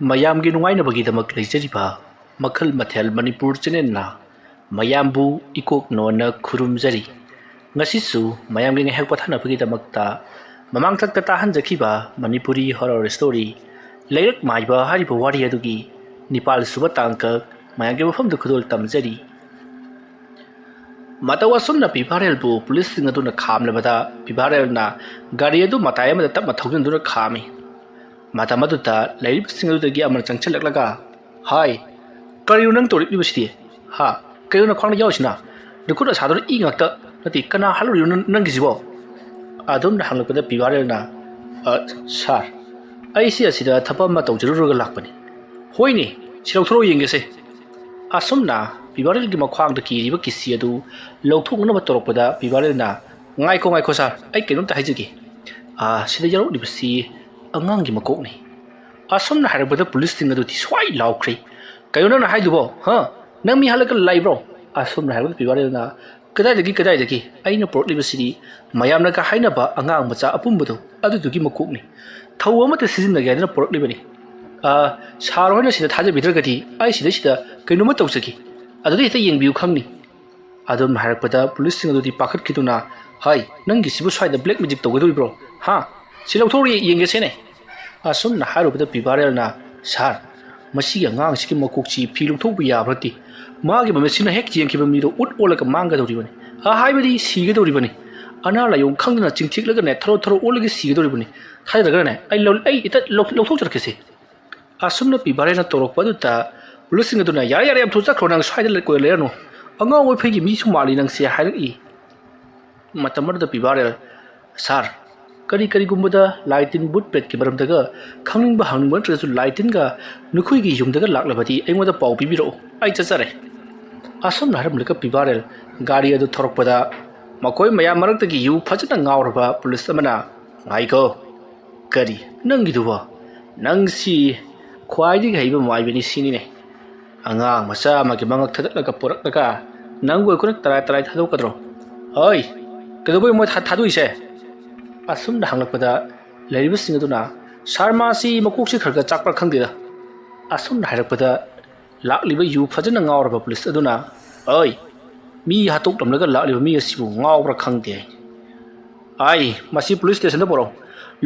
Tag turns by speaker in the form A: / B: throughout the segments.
A: ꯃꯌꯥꯝꯒꯤ ꯅꯨꯡꯉꯥꯏꯅꯕꯒꯤꯗꯃꯛ ꯂꯩꯖꯔꯤꯕ ꯃꯈꯜ ꯃꯊꯦꯜ ꯃꯅꯤꯄꯨꯔ ꯆꯦꯅꯦꯜꯅ ꯃꯌꯥꯝꯕꯨ ꯏꯀꯣꯛꯅꯣꯅ ꯈꯨꯔꯨꯝꯖꯔꯤ ꯉꯁꯤꯁꯨ ꯃꯌꯥꯝꯒꯤ ꯉꯥꯏꯍꯥꯛ ꯄꯣꯊꯥꯅꯕꯒꯤꯗꯃꯛꯇ ꯃꯃꯥꯡꯊꯛꯇ ꯇꯥꯍꯟꯖꯈꯤꯕ ꯃꯅꯤꯄꯨꯔꯤ ꯍꯣꯔꯔ ꯁ꯭ꯇꯣꯔꯤ ꯂꯩꯔꯛ ꯃꯥꯏꯕ ꯍꯥꯏꯔꯤꯕ ꯋꯥꯔꯤ ꯑꯗꯨꯒꯤ 9ꯁꯨꯕ ꯇꯥꯡꯀꯛ ꯃꯌꯥꯝꯒꯤ ꯃꯐꯝꯗ ꯈꯨꯗꯣꯜ ꯇꯝꯖꯔꯤ ꯃꯇꯧ ꯑꯁꯨꯝꯅ ꯄꯤꯐꯥꯔꯦꯜꯕꯨ ꯄꯨꯂꯤꯁꯁꯤꯡ ꯑꯗꯨꯅ ꯈꯥꯝꯂꯕꯗ ꯄꯤꯐꯥꯔꯦꯜꯅ ꯒꯥꯔꯤ ꯑꯗꯨ ꯃꯇꯥꯏ ꯑꯃꯗ ꯇꯞꯅ ꯊꯧꯖꯤꯟꯗꯨꯅ ꯈꯥꯝꯃꯤ ꯃꯇꯝ ꯑꯗꯨꯗ ꯂꯩꯔꯤꯕꯁꯤꯡ ꯑꯗꯨꯗꯒꯤ ꯑꯃꯅ ꯆꯪꯁꯤꯜꯂꯛꯂꯒ ꯍꯥꯏ ꯀꯔꯤꯅꯣ ꯅꯪ ꯇꯧꯔꯤꯕꯁꯤꯗꯤ ꯍꯥ ꯀꯩꯅꯣ ꯅꯈ꯭ꯋꯥꯡꯗ ꯌꯥꯎꯔꯤꯁꯤꯅ ꯅꯈꯨꯠ ꯑꯁꯥꯗꯨꯅ ꯏ ꯉꯥꯛꯇ ꯅꯠꯇꯦ ꯀꯅꯥ ꯍꯜꯂꯨꯔꯤꯅꯣ ꯅꯪꯒꯤꯁꯤꯕꯣ ꯑꯗꯨꯝꯅ ꯍꯪꯂꯛꯄꯗ ꯄꯤꯐꯥꯔꯦꯜꯅ ꯁꯥꯔ ꯑꯩꯁꯤ ꯑꯁꯤꯗ ꯊꯕꯛ ꯑꯃ ꯇꯧꯖꯔꯨꯔꯒ ꯂꯥꯛꯄꯅꯤ ꯍꯣꯏꯅꯦ ꯁꯤ ꯂꯧꯊꯣꯔꯛꯑꯣ ꯌꯦꯡꯒꯦꯁꯦ ꯑꯁꯨꯝꯅ ꯄꯤꯐꯥꯔꯦꯜꯒꯤ ꯃꯈ꯭ꯋꯥꯡꯗ ꯀꯤꯔꯤꯕ ꯀꯤꯁꯤ ꯑꯗꯨ ꯂꯧꯊꯣꯛꯅꯕ ꯇꯧꯔꯛꯄꯗ ꯄꯤꯐꯥꯔꯦꯜꯅ ꯉꯥꯏꯈꯣ ꯁꯥꯔ ꯑꯩ ꯀꯩꯅꯣꯝꯇ ꯍꯥꯏꯖꯒꯦ ꯁꯤꯗ ꯌꯥꯎꯔꯛꯂꯤꯕꯁꯤ ꯑꯉꯥꯡꯒꯤ ꯃꯀꯣꯛꯅꯤ ꯑꯁꯨꯝꯅ ꯍꯥꯏꯔꯛꯄꯗ ꯄꯨꯂꯤꯁꯁꯤꯡ ꯑꯗꯨꯗꯤ ꯁ꯭ꯋꯥꯏ ꯂꯥꯎꯈ꯭ꯔꯦ ꯀꯩꯅꯣ ꯅꯪꯅ ꯍꯥꯏꯗꯨꯕꯣ ꯅꯪ ꯃꯤ ꯍꯜꯂꯒ ꯂꯩꯕ꯭ꯔꯣ ꯑꯁꯨꯝꯅ ꯍꯥꯏꯔꯛꯄꯗ ꯄꯤꯐꯥꯔꯦꯜꯅ ꯀꯗꯥꯏꯗꯒꯤ ꯑꯩꯅ ꯄꯨꯔꯛꯂꯤꯕꯁꯤꯗꯤ ꯃꯌꯥꯝꯅꯒ ꯍꯥꯏꯅꯕ ꯑꯉꯥꯡ ꯃꯆꯥ ꯑꯄꯨꯝꯕꯗꯣ ꯑꯗꯨꯗꯨꯒꯤ ꯃꯀꯣꯛꯅꯤ ꯊꯧ ꯑꯃꯠꯇ ꯁꯤꯖꯤꯟꯅꯒꯦ ꯍꯥꯏꯗꯅ ꯄꯨꯔꯛꯂꯤꯕꯅꯤ ꯁꯥꯔ ꯍꯣꯏꯅ ꯁꯤꯗ ꯊꯥꯖꯕꯤꯗ꯭ꯔꯒꯗꯤ ꯑꯩ ꯁꯤꯗ ꯀꯩꯅꯣꯝꯃ ꯇꯧꯖꯒꯦ ꯑꯗꯨꯗ ꯍꯦꯛꯇ ꯌꯦꯡꯕꯤꯌꯨ ꯈꯪꯅꯤ ꯑꯗꯨꯝ ꯍꯥꯏꯔꯛꯄꯗ ꯄꯨꯂꯤꯁꯁꯤꯡ ꯑꯗꯨꯗꯤ ꯄꯥꯈꯠꯈꯤꯗꯨꯅ ꯍꯥꯏ ꯅꯪꯒꯤꯁꯤꯕꯨ ꯁ꯭ꯋꯥꯏꯗ ꯕ꯭ꯂꯦꯛ ꯃꯦꯖꯤꯛ ꯇꯧꯒꯗꯧꯔꯤꯕ꯭ꯔꯣ ꯁꯤ ꯂꯧꯊꯣꯛꯑ ꯌꯦꯡꯒꯦꯁꯦꯅꯦ ꯑꯁꯨꯝꯅ ꯍꯥꯏꯔꯨꯕꯗ ꯄꯤꯐꯥꯔꯦꯜꯅ ꯁꯥꯔ ꯃꯁꯤꯒꯤ ꯑꯉꯥꯡꯁꯤꯒꯤ ꯃꯀꯣꯛꯁꯤ ꯐꯤ ꯂꯧꯊꯣꯛꯄ ꯌꯥꯕ ꯅꯠꯇꯦ ꯃꯥꯒꯤ ꯃꯃꯤꯠꯁꯤꯅ ꯍꯦꯛ ꯌꯦꯡꯈꯤꯕ ꯃꯤꯗꯣ ꯎꯠ ꯑꯣꯜꯂꯒ ꯃꯥꯡꯒꯗꯧꯔꯤꯕꯅꯤ ꯍꯥꯏꯕꯗꯤ ꯁꯤꯒꯗꯧꯔꯤꯕꯅꯤ ꯑꯅꯥ ꯂꯥꯏꯌꯣꯡ ꯈꯪꯗꯅ ꯆꯤꯡꯊꯤꯛꯂꯒꯅꯦ ꯊꯔꯣ ꯑꯣꯜꯂꯒ ꯁꯤꯒꯗꯧꯔꯤꯕꯅꯤ ꯊꯥꯖꯗ꯭ꯔꯒꯅꯦ ꯑꯩ ꯏꯇ ꯂꯧꯊꯣꯛꯆꯔꯛꯀꯦꯁꯦ ꯑꯁꯨꯝꯅ ꯄꯤꯐꯥꯔꯦꯜꯅ ꯇꯧꯔꯛꯄ ꯑꯗꯨꯗ ꯄꯨꯂꯤꯁꯁꯤꯡ ꯑꯗꯨꯅ ꯌꯥꯔꯦ ꯌꯥꯝ ꯊꯨꯅ ꯅꯪ ꯁ꯭ꯋꯥꯏꯗ ꯀꯣꯏ ꯂꯩꯔꯅꯨ ꯑꯉꯥꯡ ꯑꯣꯏꯐꯩꯒꯤ ꯃꯤꯁꯨ ꯃꯥꯜꯂꯤ ꯅꯪꯁꯦ ꯍꯥꯏꯔꯛꯏ ꯃꯇꯝ ꯑꯗꯨꯗ ꯄꯤꯐꯥꯔꯦꯜ ꯁꯥꯔ ꯀꯔꯤꯒꯨꯝꯕꯗ ꯂꯥꯏ ꯇꯤꯟ ꯕꯨꯠ ꯄꯦꯠꯀꯤ ꯃꯔꯝꯗꯒ ꯈꯪꯅꯤꯡꯕ ꯍꯪꯅꯤꯡꯕ ꯅꯠꯇ꯭ꯔꯒꯁꯨ ꯂꯥꯏ ꯇꯤꯟꯒ ꯅꯈꯣꯏꯒꯤ ꯌꯨꯝꯗꯒ ꯂꯥꯛꯂꯕꯗꯤ ꯑꯩꯉꯣꯟꯗ ꯄꯥꯎ ꯄꯤꯕꯤꯔꯛꯎ ꯑꯩ ꯆꯠꯆꯔꯦ ꯑꯁꯨꯝꯅ ꯍꯥꯏꯔꯝꯂꯒ ꯄꯤꯐꯥꯔꯦꯜ ꯒꯥꯔꯤ ꯑꯗꯨ ꯊꯧꯔꯛꯄꯗ ꯃꯈꯣꯏ ꯃꯌꯥꯝ ꯃꯔꯛꯇꯒꯤ ꯌꯨ ꯐꯖꯅ ꯉꯥꯎꯔꯕ ꯄꯨꯂꯤꯁ ꯑꯃꯅ ꯉꯥꯏꯈꯣ ꯀꯔꯤ ꯅꯪꯒꯤꯗꯨꯕꯣ ꯅꯪꯁꯤ ꯈ꯭ꯋꯥꯏꯗꯒꯤ ꯍꯩꯕ ꯃꯥꯏꯕꯅꯤ ꯁꯤꯅꯤꯅꯦ ꯑꯉꯥꯡ ꯃꯆꯥ ꯑꯃꯒꯤ ꯃꯉꯛ ꯊꯗꯠꯂꯒ ꯄꯨꯔꯛꯂꯒ ꯅꯪꯕꯨ ꯑꯩꯈꯣꯏꯅ ꯇꯔꯥꯏ ꯊꯥꯗꯣꯛꯀꯗ꯭ꯔꯣ ꯍꯣꯏ ꯀꯩꯗꯧꯕꯩ ꯃꯣꯏ ꯊꯥꯗꯣꯛꯏꯁꯦ ꯑꯁꯨꯝꯅ ꯍꯪꯂꯛꯄꯗ ꯂꯩꯔꯤꯕꯁꯤꯡ ꯑꯗꯨꯅ ꯁꯥꯔ ꯃꯥꯁꯤ ꯃꯀꯣꯛꯁꯤ ꯈꯔ ꯆꯥꯛꯄ꯭ꯔꯥ ꯈꯪꯗꯦꯗ ꯑꯁꯨꯝꯅ ꯍꯥꯏꯔꯛꯄꯗ ꯂꯥꯛꯂꯤꯕ ꯌꯨ ꯐꯖꯅ ꯉꯥꯎꯔꯕ ꯄꯨꯂꯤꯁ ꯑꯗꯨꯅ ꯃꯤ ꯍꯥꯠꯇꯣꯛꯂꯝꯂꯒ ꯂꯥꯛꯂꯤꯕ ꯃꯤ ꯑꯁꯤꯕꯨ ꯉꯥꯎꯕ꯭ꯔꯥ ꯈꯪꯗꯦ ꯃꯁꯤ ꯄꯨꯂꯤꯁ ꯁ꯭ꯇꯦꯁꯟꯗ ꯄꯨꯔꯛꯎ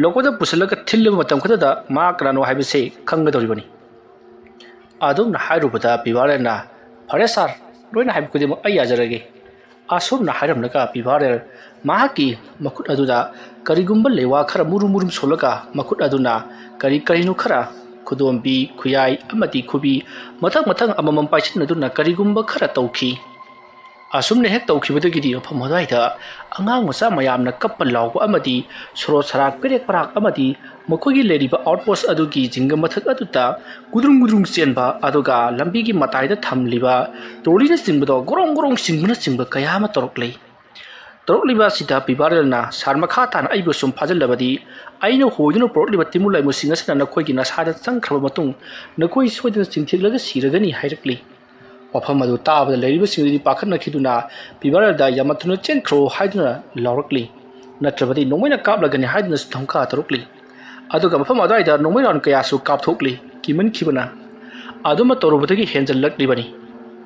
A: ꯂꯣꯛꯄꯗ ꯄꯨꯁꯤꯜꯂꯒ ꯊꯤꯜꯂꯤꯕ ꯃꯇꯝ ꯈꯛꯇꯗ ꯃꯥ ꯀꯅꯥꯅꯣ ꯍꯥꯏꯕꯁꯦ ꯈꯪꯒꯗꯧꯔꯤꯕꯅꯤ ꯑꯗꯨꯝꯅ ꯍꯥꯏꯔꯨꯕꯗ ꯄꯤꯐꯥꯔꯦꯜꯅ ꯐꯔꯦ ꯁꯥꯔ ꯂꯣꯏꯅ ꯍꯥꯏꯕ ꯈꯨꯗꯤꯡꯃꯛ ꯑꯩ ꯌꯥꯖꯔꯒꯦ ꯑꯁꯨꯝꯅ ꯍꯥꯏꯔꯝꯂꯒ ꯄꯤꯐꯥꯔꯦꯜ ꯃꯍꯥꯛꯀꯤ ꯃꯈꯨꯠ ꯑꯗꯨꯗ ꯀꯔꯤꯒꯨꯝꯕ ꯂꯩꯋꯥ ꯈꯔ ꯃꯨꯔꯨꯝ ꯁꯣꯜꯂꯒ ꯃꯈꯨꯠ ꯑꯗꯨꯅ ꯀꯔꯤꯅꯣ ꯈꯔ ꯈꯨꯗꯣꯝꯕꯤ ꯈꯨꯌꯥꯏ ꯑꯃꯗꯤ ꯈꯨꯕꯤ ꯃꯊꯪ ꯑꯃꯃꯝ ꯄꯥꯏꯁꯤꯟꯅꯗꯨꯅ ꯀꯔꯤꯒꯨꯝꯕ ꯈꯔ ꯇꯧꯈꯤ ꯑꯁꯨꯝꯅ ꯍꯦꯛ ꯇꯧꯈꯤꯕꯗꯒꯤꯗꯤ ꯃꯐꯝ ꯑꯗꯨꯋꯥꯏꯗ ꯑꯉꯥꯡ ꯃꯆꯥ ꯃꯌꯥꯝꯅ ꯀꯞꯄ ꯂꯥꯎꯕ ꯑꯃꯗꯤ ꯁꯣꯔꯣꯛ ꯁꯔꯥꯛ ꯄꯦꯔꯦꯛ ꯄꯔꯥꯛ ꯑꯃꯗꯤ ꯃꯈꯣꯏꯒꯤ ꯂꯩꯔꯤꯕ ꯑꯥꯎꯠꯄꯣꯁ ꯑꯗꯨꯒꯤ ꯖꯤꯡꯒ ꯃꯊꯛ ꯑꯗꯨꯗ ꯒꯨꯗ꯭ꯔꯨꯡ ꯆꯦꯟꯕ ꯑꯗꯨꯒ ꯂꯝꯕꯤꯒꯤ ꯃꯇꯥꯏꯗ ꯊꯝꯂꯤꯕ ꯇ꯭ꯔꯣꯂꯤꯅꯆꯤꯡꯕꯗꯣ ꯒꯣꯔꯣꯡ ꯆꯤꯡꯕꯅꯆꯤꯡꯕ ꯀꯌꯥ ꯑꯃ ꯇꯧꯔꯛꯂꯤꯕ ꯑꯁꯤꯗ ꯄꯤꯐꯥꯔꯦꯜꯅ ꯁꯥꯔ ꯃꯈꯥ ꯇꯥꯅ ꯑꯩꯕꯨ ꯁꯨꯝ ꯐꯥꯖꯤꯜꯂꯕꯗꯤ ꯑꯩꯅ ꯍꯣꯏꯗꯨꯅ ꯄꯨꯔꯛꯂꯤꯕ ꯇꯤꯃꯨ ꯂꯩꯃꯨꯁꯤꯡ ꯑꯁꯤꯅ ꯅꯈꯣꯏꯒꯤ ꯅꯁꯥꯗ ꯆꯪꯈ꯭ꯔꯕ ꯃꯇꯨꯡ ꯅꯈꯣꯏ ꯁꯣꯏꯗꯅ ꯆꯤꯡꯊꯤꯛꯂꯒ ꯁꯤꯔꯒꯅꯤ ꯍꯥꯏꯔꯛꯂꯤ ꯋꯥꯐꯝ ꯑꯗꯨ ꯇꯥꯕꯗ ꯂꯩꯔꯤꯕꯁꯤꯡꯗꯨꯗꯤ ꯄꯥꯈꯠꯅꯈꯤꯗꯨꯅ ꯄꯤꯐꯥꯔꯦꯜꯗ ꯌꯥꯝꯅ ꯊꯨꯅ ꯆꯦꯟꯈ꯭ꯔꯣ ꯍꯥꯏꯗꯨꯅ ꯂꯥꯎꯔꯛꯂꯤ ꯅꯠꯇ꯭ꯔꯕꯗꯤ ꯅꯣꯡꯃꯩꯅ ꯀꯥꯞꯂꯒꯅꯤ ꯍꯥꯏꯗꯨꯅꯁꯨ ꯙꯝꯀꯥ ꯇꯧꯔꯛꯂꯤ ꯑꯗꯨꯒ ꯃꯐꯝ ꯑꯗꯨꯋꯥꯏꯗ ꯅꯣꯡꯃꯩ ꯔꯥꯎꯟ ꯀꯌꯥꯁꯨ ꯀꯥꯞꯊꯣꯛꯂꯤ ꯀꯤꯃꯟꯈꯤꯕꯅ ꯑꯗꯨꯃ ꯇꯧꯔꯨꯕꯗꯒꯤ ꯍꯦꯟꯖꯜꯂꯛꯂꯤꯕꯅꯤ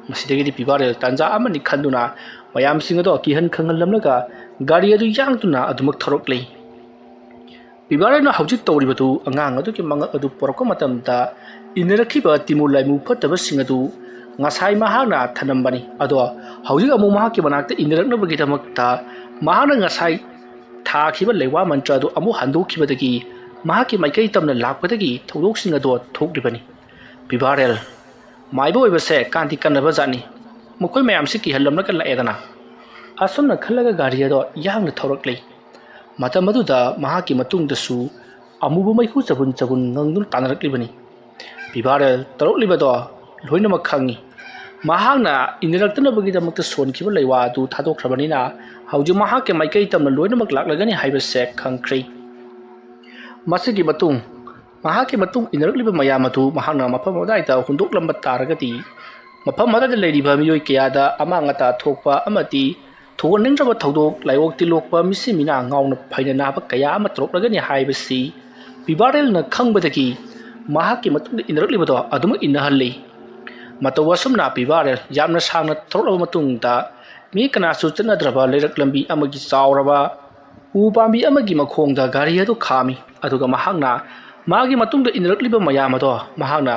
A: ꯃꯁꯤꯗꯒꯤꯗꯤ ꯄꯤꯐꯥꯔꯦꯜ ꯇꯥꯟꯖꯥ ꯑꯃꯅꯤ ꯈꯟꯗꯨꯅ ꯃꯌꯥꯝꯁꯤꯡ ꯑꯗꯣ ꯀꯤꯍꯟ ꯈꯪꯍꯜꯂꯝꯂꯒ ꯒꯥꯔꯤ ꯑꯗꯨ ꯌꯥꯡꯗꯨꯅ ꯑꯗꯨꯃꯛ ꯊꯧꯔꯛꯂꯤ ꯄꯤꯐꯥꯔꯦꯜꯅ ꯍꯧꯖꯤꯛ ꯇꯧꯔꯤꯕꯗꯨ ꯑꯉꯥꯡ ꯑꯗꯨꯒꯤ ꯃꯉꯛ ꯑꯗꯨ ꯄꯣꯔꯛꯄ ꯃꯇꯝꯗ ꯏꯟꯅꯔꯛꯈꯤꯕ ꯇꯤꯃꯨ ꯂꯩꯃꯨ ꯐꯠꯇꯕꯁꯤꯡ ꯑꯗꯨ ꯉꯁꯥꯏ ꯃꯍꯥꯛꯅ ꯊꯅꯝꯕꯅꯤ ꯑꯗꯣ ꯍꯧꯖꯤꯛ ꯑꯃꯨꯛ ꯃꯍꯥꯛꯀꯤ ꯃꯅꯥꯛꯇ ꯏꯟꯅꯔꯛꯅꯕꯒꯤꯗꯃꯛꯇ ꯃꯍꯥꯛꯅ ꯉꯁꯥꯏ ꯊꯥꯈꯤꯕ ꯂꯩꯋꯥ ꯃꯟꯇ꯭ꯔ ꯑꯗꯨ ꯑꯃꯨꯛ ꯍꯟꯗꯣꯛꯈꯤꯕꯗꯒꯤ ꯃꯍꯥꯛꯀꯤ ꯃꯥꯏꯀꯩ ꯇꯝꯅ ꯂꯥꯛꯄꯗꯒꯤ ꯊꯧꯗꯣꯛꯁꯤꯡ ꯑꯗꯨ ꯊꯣꯛꯂꯤꯕꯅꯤ ꯄꯤꯐꯥꯔꯦꯜ ꯃꯥꯏꯕ ꯑꯣꯏꯕꯁꯦ ꯀꯥꯟꯇꯤ ꯀꯟꯅꯕ ꯖꯥꯠꯅꯤ ꯃꯈꯣꯏ ꯃꯌꯥꯝꯁꯤ ꯀꯤꯍꯜꯂꯝꯂꯒ ꯂꯥꯛꯑꯦꯗꯅ ꯑꯁꯨꯝꯅ ꯈꯜꯂꯒ ꯒꯥꯔꯤ ꯑꯗꯣ ꯌꯥꯡꯅ ꯊꯧꯔꯛꯂꯤ ꯃꯇꯝ ꯑꯗꯨꯗ ꯃꯍꯥꯛꯀꯤ ꯃꯇꯨꯡꯗꯁꯨ ꯑꯃꯨꯕ ꯃꯩꯈꯨ ꯆꯕꯨꯟ ꯉꯪꯗꯨꯅ ꯇꯥꯟꯅꯔꯛꯂꯤꯕꯅꯤ ꯄꯤꯐꯥꯔꯦꯜ ꯇꯧꯔꯛꯂꯤꯕꯗꯣ ꯂꯣꯏꯅꯃꯛ ꯈꯪꯉꯤ ꯃꯍꯥꯛꯅ ꯏꯟꯅꯔꯛꯇꯅꯕꯒꯤꯗꯃꯛꯇ ꯁꯣꯟꯈꯤꯕ ꯂꯩꯋꯥ ꯑꯗꯨ ꯊꯥꯗꯣꯛꯈ꯭ꯔꯕꯅꯤꯅ ꯍꯧꯖꯤꯛ ꯃꯍꯥꯛꯀꯤ ꯃꯥꯏꯀꯩ ꯇꯝꯅ ꯂꯣꯏꯅꯃꯛ ꯂꯥꯛꯂꯒꯅꯤ ꯍꯥꯏꯕꯁꯦ ꯈꯪꯈ꯭ꯔꯦ ꯃꯁꯤꯒꯤ ꯃꯇꯨꯡ ꯃꯍꯥꯛꯀꯤ ꯃꯇꯨꯡ ꯏꯟꯅꯔꯛꯂꯤꯕ ꯃꯌꯥꯝ ꯑꯗꯨ ꯃꯍꯥꯛꯅ ꯃꯐꯝ ꯑꯗꯨꯋꯥꯏꯗ ꯍꯨꯟꯗꯣꯛꯂꯝꯕ ꯇꯥꯔꯒꯗꯤ ꯃꯐꯝ ꯑꯗꯨꯗ ꯂꯩꯔꯤꯕ ꯃꯤꯑꯣꯏ ꯀꯌꯥꯗ ꯑꯃꯥꯡ ꯑꯇꯥ ꯊꯣꯛꯄ ꯑꯃꯗꯤ ꯊꯣꯛꯍꯟꯅꯤꯡꯗ꯭ꯔꯕ ꯊꯧꯗꯣꯛ ꯂꯥꯏꯑꯣꯛ ꯇꯤꯜꯂꯣꯛꯄ ꯃꯤꯁꯤ ꯃꯤꯅꯥ ꯉꯥꯎꯅ ꯐꯩꯅ ꯅꯥꯕ ꯀꯌꯥ ꯑꯃ ꯇꯧꯔꯛꯂꯒꯅꯤ ꯍꯥꯏꯕꯁꯤ ꯄꯤꯐꯥꯔꯦꯜꯅ ꯈꯪꯕꯗꯒꯤ ꯃꯍꯥꯛꯀꯤ ꯃꯇꯨꯡꯗ ꯏꯟꯅꯔꯛꯂꯤꯕꯗꯣ ꯑꯗꯨꯃꯛ ꯏꯟꯅꯍꯜꯂꯤ ꯃꯇꯧ ꯑꯁꯨꯝꯅ ꯄꯤꯕꯥꯔꯦꯜ ꯌꯥꯝꯅ ꯁꯥꯡꯅ ꯊꯧꯔꯛꯂꯕ ꯃꯇꯨꯡꯗ ꯃꯤ ꯀꯅꯥꯁꯨ ꯆꯠꯅꯗ꯭ꯔꯕ ꯂꯩꯔꯛ ꯂꯝꯕꯤ ꯑꯃꯒꯤ ꯆꯥꯎꯔꯕ ꯎ ꯄꯥꯝꯕꯤ ꯑꯃꯒꯤ ꯃꯈꯣꯡꯗ ꯒꯥꯔꯤ ꯑꯗꯨ ꯈꯥꯝꯃꯤ ꯑꯗꯨꯒ ꯃꯍꯥꯛꯅ ꯃꯥꯒꯤ ꯃꯇꯨꯡꯗ ꯏꯟꯅꯔꯛꯂꯤꯕ ꯃꯌꯥꯝ ꯑꯗꯣ ꯃꯍꯥꯛꯅ